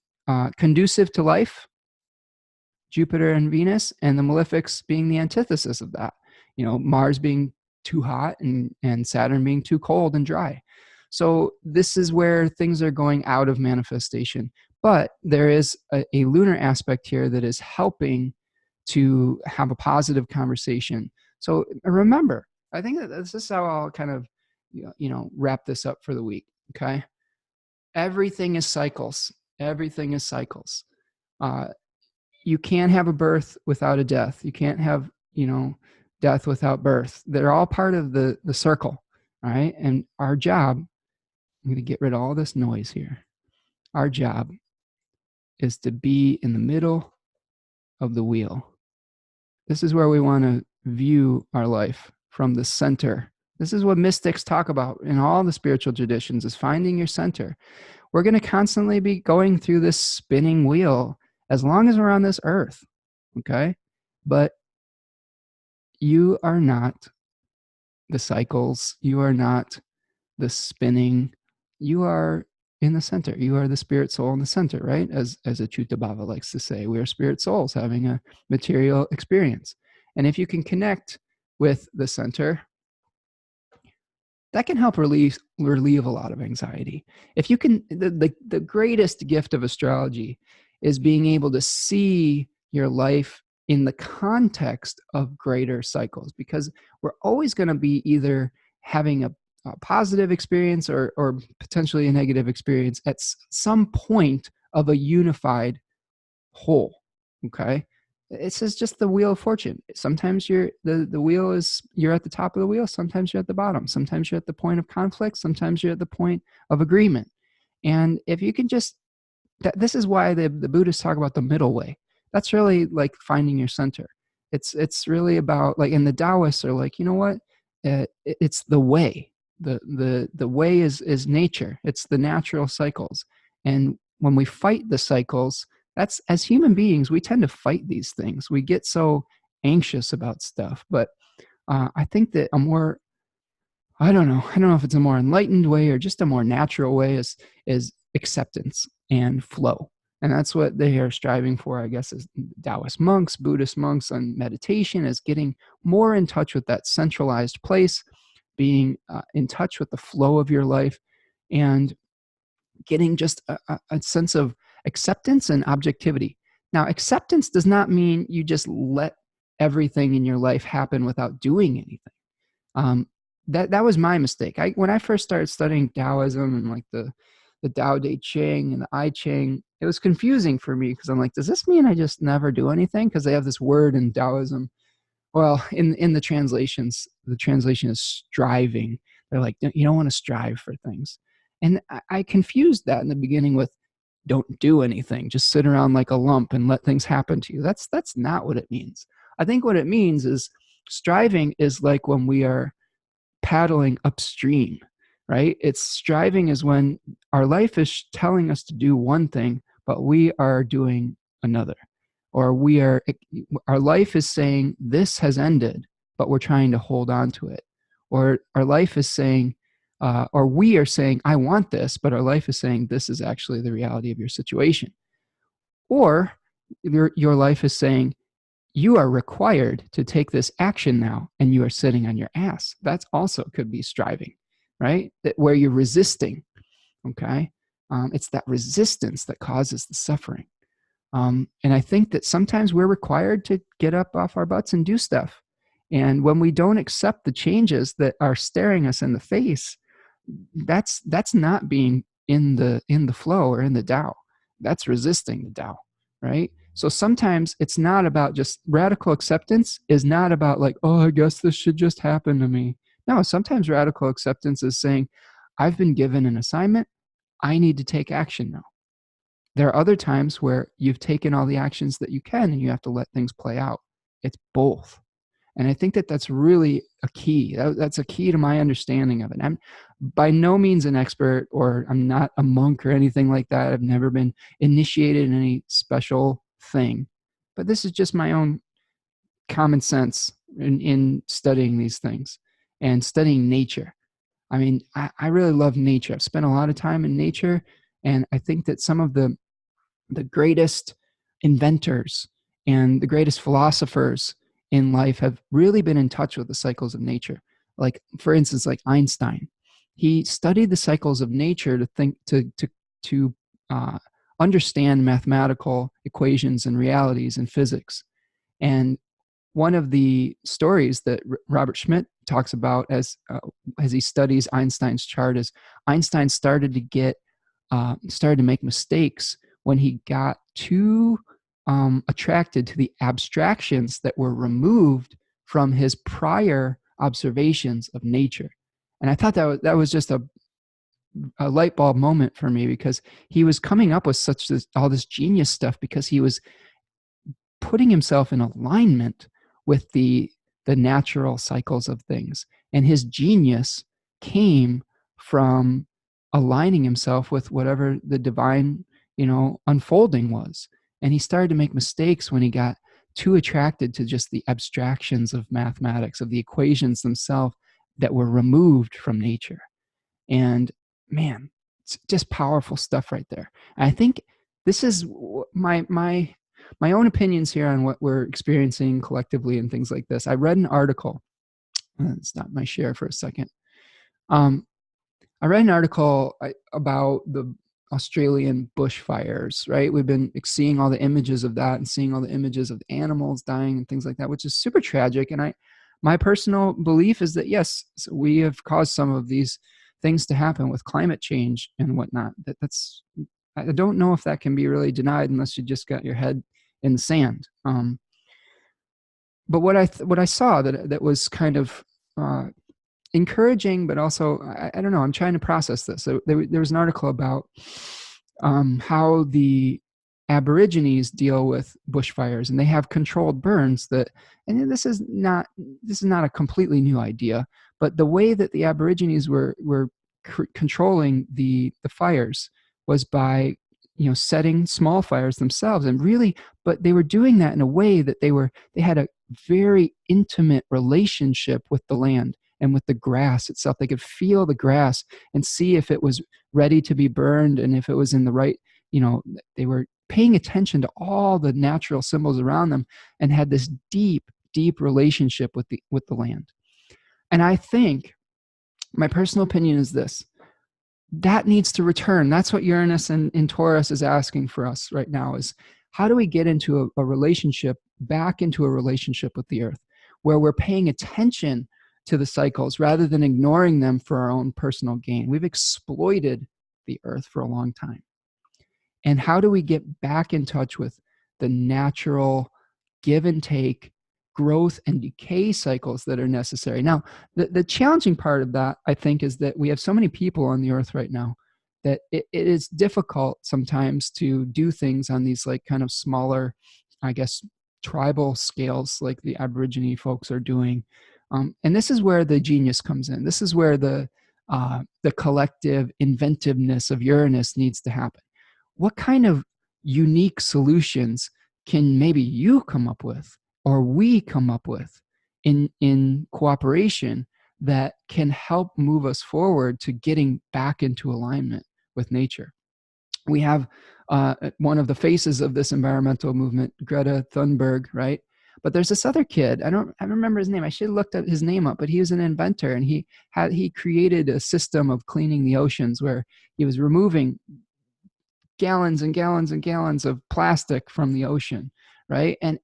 conducive to life, Jupiter and Venus, and the malefics being the antithesis of that. You know, Mars being too hot and Saturn being too cold and dry. So this is where things are going out of manifestation. But there is a lunar aspect here that is helping to have a positive conversation. So remember, I think that this is how I'll kind of, wrap this up for the week. Okay. Everything is cycles. Everything is cycles. You can't have a birth without a death. You can't have, death without birth. They're all part of the circle. All right. And our job, I'm going to get rid of all this noise here. Our job is to be in the middle of the wheel. This is where we want to view our life, from the center. This is what mystics talk about in all the spiritual traditions, is finding your center. We're going to constantly be going through this spinning wheel as long as we're on this earth, okay? But you are not the cycles. You are not the spinning. You are in the center. You are the spirit soul in the center, right? As Achyuta Bhava likes to say, we are spirit souls having a material experience. And if you can connect with the center, that can help relieve a lot of anxiety. If you can, the greatest gift of astrology is being able to see your life in the context of greater cycles, because we're always going to be either having a positive experience or potentially a negative experience at some point of a unified whole. Okay. This is just the wheel of fortune. Sometimes the wheel is, you're at the top of the wheel. Sometimes you're at the bottom. Sometimes you're at the point of conflict. Sometimes you're at the point of agreement. And if you can just, this is why the Buddhists talk about the middle way. That's really like finding your center. It's really about, like, and the Taoists are like, you know what? It's the way. The way is nature. It's the natural cycles. And when we fight the cycles, that's, as human beings, we tend to fight these things. We get so anxious about stuff. But I think that a more, I don't know if it's a more enlightened way or just a more natural way is acceptance and flow. And that's what they are striving for, I guess, as Taoist monks, Buddhist monks, and meditation is getting more in touch with that centralized place, being in touch with the flow of your life, and getting just a sense of acceptance and objectivity. Now, acceptance does not mean you just let everything in your life happen without doing anything. That was my mistake. When I first started studying Taoism and like the Tao Te Ching and the I Ching, it was confusing for me because I'm like, does this mean I just never do anything? Because they have this word in Taoism. Well, in the translations, the translation is striving. They're like, you don't want to strive for things. And I confused that in the beginning with don't do anything, just sit around like a lump and let things happen to you. That's not what it means. I think what it means is striving is like when we are paddling upstream, right? It's striving is when our life is telling us to do one thing, but we are doing another. Or our life is saying this has ended, but we're trying to hold on to it. Or our life is saying, or we are saying, I want this, but our life is saying this is actually the reality of your situation. Or your life is saying, you are required to take this action now, and you are sitting on your ass. That's also could be striving, right? Where you're resisting, okay? It's that resistance that causes the suffering. And I think that sometimes we're required to get up off our butts and do stuff. And when we don't accept the changes that are staring us in the face, that's not being in the flow or in the Tao. That's resisting the Tao, right? So sometimes it's not about just radical acceptance is not about like, oh, I guess this should just happen to me. No, sometimes radical acceptance is saying, I've been given an assignment. I need to take action now. There are other times where you've taken all the actions that you can and you have to let things play out. It's both. And I think that that's really a key. That's a key to my understanding of it. I'm by no means an expert, or I'm not a monk or anything like that. I've never been initiated in any special thing. But this is just my own common sense in studying these things and studying nature. I mean, I really love nature. I've spent a lot of time in nature, and I think that some of the greatest inventors and the greatest philosophers in life have really been in touch with the cycles of nature. Like, for instance, like Einstein, he studied the cycles of nature to think to understand mathematical equations and realities in physics. And one of the stories that Robert Schmidt talks about as he studies Einstein's chart is Einstein started to make mistakes when he got too attracted to the abstractions that were removed from his prior observations of nature. And I thought that was just a light bulb moment for me, because he was coming up with all this genius stuff because he was putting himself in alignment with the natural cycles of things. And his genius came from aligning himself with whatever the divine, unfolding was. And he started to make mistakes when he got too attracted to just the abstractions of mathematics, of the equations themselves that were removed from nature. And man, it's just powerful stuff right there. And I think this is my own opinions here on what we're experiencing collectively and things like this. I read an article. Stop my share for a second. I read an article about the Australian bushfires, right? We've been seeing all the images of that and seeing all the images of animals dying and things like that, which is super tragic. And my personal belief is that, yes, we have caused some of these things to happen with climate change and whatnot. I don't know if that can be really denied unless you just got your head in the sand. But what I saw that was kind of encouraging, but also, I don't know, I'm trying to process this. So there was an article about how the Aborigines deal with bushfires, and they have controlled burns that, and this is not a completely new idea, but the way that the Aborigines were controlling the fires was by, you know, setting small fires themselves, and really, but they were doing that in a way that they had a very intimate relationship with the land and with the grass itself. They could feel the grass and see if it was ready to be burned, and if it was in the right, you know, they were paying attention to all the natural symbols around them, and had this deep relationship with the land. And I think my personal opinion is this: that needs to return. That's what Uranus in Taurus is asking for us right now, is how do we get into a relationship, back into a relationship with the earth, where we're paying attention to the cycles rather than ignoring them for our own personal gain. We've exploited the earth for a long time. And how do we get back in touch with the natural give and take, growth and decay cycles that are necessary? Now, the challenging part of that, I think, is that we have so many people on the earth right now that it is difficult sometimes to do things on these like kind of smaller, I guess, tribal scales like the Aborigine folks are doing. And this is where the genius comes in. This is where the collective inventiveness of Uranus needs to happen. What kind of unique solutions can maybe you come up with, or we come up with in cooperation, that can help move us forward to getting back into alignment with nature? We have one of the faces of this environmental movement, Greta Thunberg, right? But there's this other kid. I don't remember his name. I should have looked his name up, but he was an inventor, and he created a system of cleaning the oceans where he was removing gallons and gallons and gallons of plastic from the ocean, right? And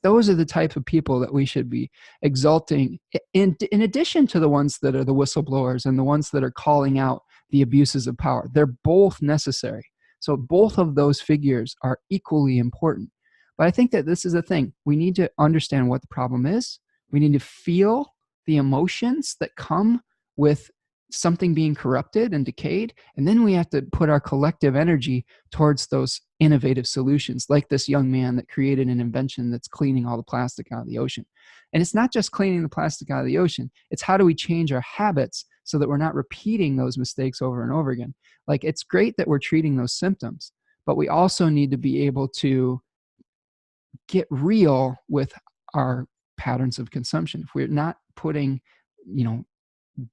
those are the type of people that we should be exalting, in addition to the ones that are the whistleblowers and the ones that are calling out the abuses of power. They're both necessary. So both of those figures are equally important. But I think that this is the thing. We need to understand what the problem is. We need to feel the emotions that come with something being corrupted and decayed. And then we have to put our collective energy towards those innovative solutions, like this young man that created an invention that's cleaning all the plastic out of the ocean. And it's not just cleaning the plastic out of the ocean. It's how do we change our habits so that we're not repeating those mistakes over and over again. Like, it's great that we're treating those symptoms, but we also need to be able to get real with our patterns of consumption. If we're not putting, you know,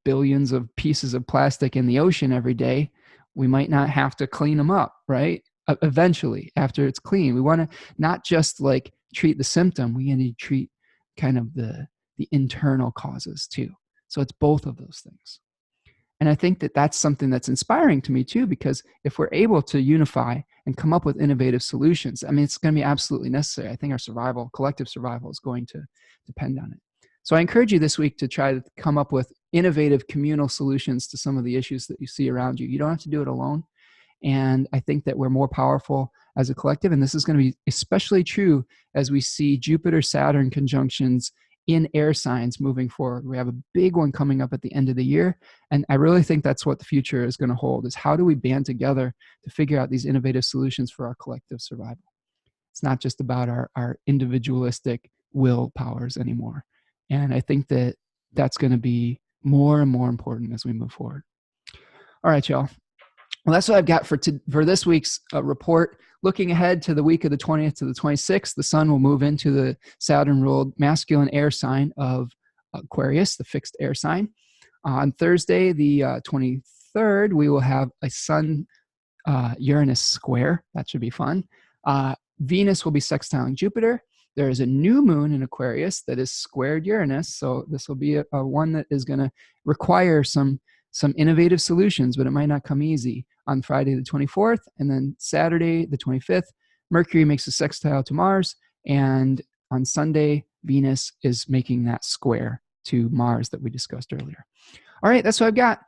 billions of pieces of plastic in the ocean every day, we might not have to clean them up, right? Eventually, after it's clean, we want to not just like treat the symptom, we need to treat kind of the internal causes too. So it's both of those things. And I think that that's something that's inspiring to me too, because if we're able to unify and come up with innovative solutions, I mean, it's going to be absolutely necessary. I think our survival, collective survival, is going to depend on it. So I encourage you this week to try to come up with innovative communal solutions to some of the issues that you see around you. You don't have to do it alone. And I think that we're more powerful as a collective. And this is going to be especially true as we see Jupiter-Saturn conjunctions in air signs moving forward. We have a big one coming up at the end of the year. And I really think that's what the future is going to hold, is how do we band together to figure out these innovative solutions for our collective survival? It's not just about our individualistic will powers anymore. And I think that that's going to be more and more important as we move forward. All right, y'all. Well, that's what I've got for this week's report. Looking ahead to the week of the 20th to the 26th, the sun will move into the Saturn-ruled masculine air sign of Aquarius, the fixed air sign. On Thursday, the 23rd, we will have a Sun-Uranus square. That should be fun. Venus will be sextiling Jupiter. There is a new moon in Aquarius that is squared Uranus, so this will be a one that is going to require some innovative solutions, but it might not come easy. On Friday the 24th, and then Saturday the 25th, Mercury makes a sextile to Mars, and on Sunday, Venus is making that square to Mars that we discussed earlier. All right, that's what I've got.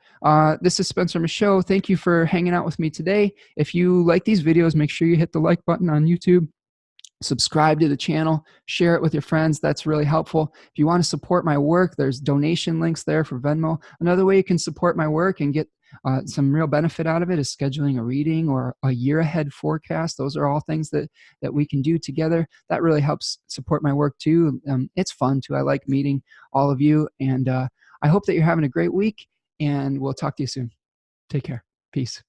This is Spencer Michaud. Thank you for hanging out with me today. If you like these videos, make sure you hit the like button on YouTube. subscribe to the channel, share it with your friends. That's really helpful. If you want to support my work, there's donation links there for Venmo. Another way you can support my work and get some real benefit out of it is scheduling a reading or a year ahead forecast. Those are all things that we can do together. That really helps support my work too. It's fun too. I like meeting all of you, and I hope that you're having a great week, and we'll talk to you soon. Take care. Peace.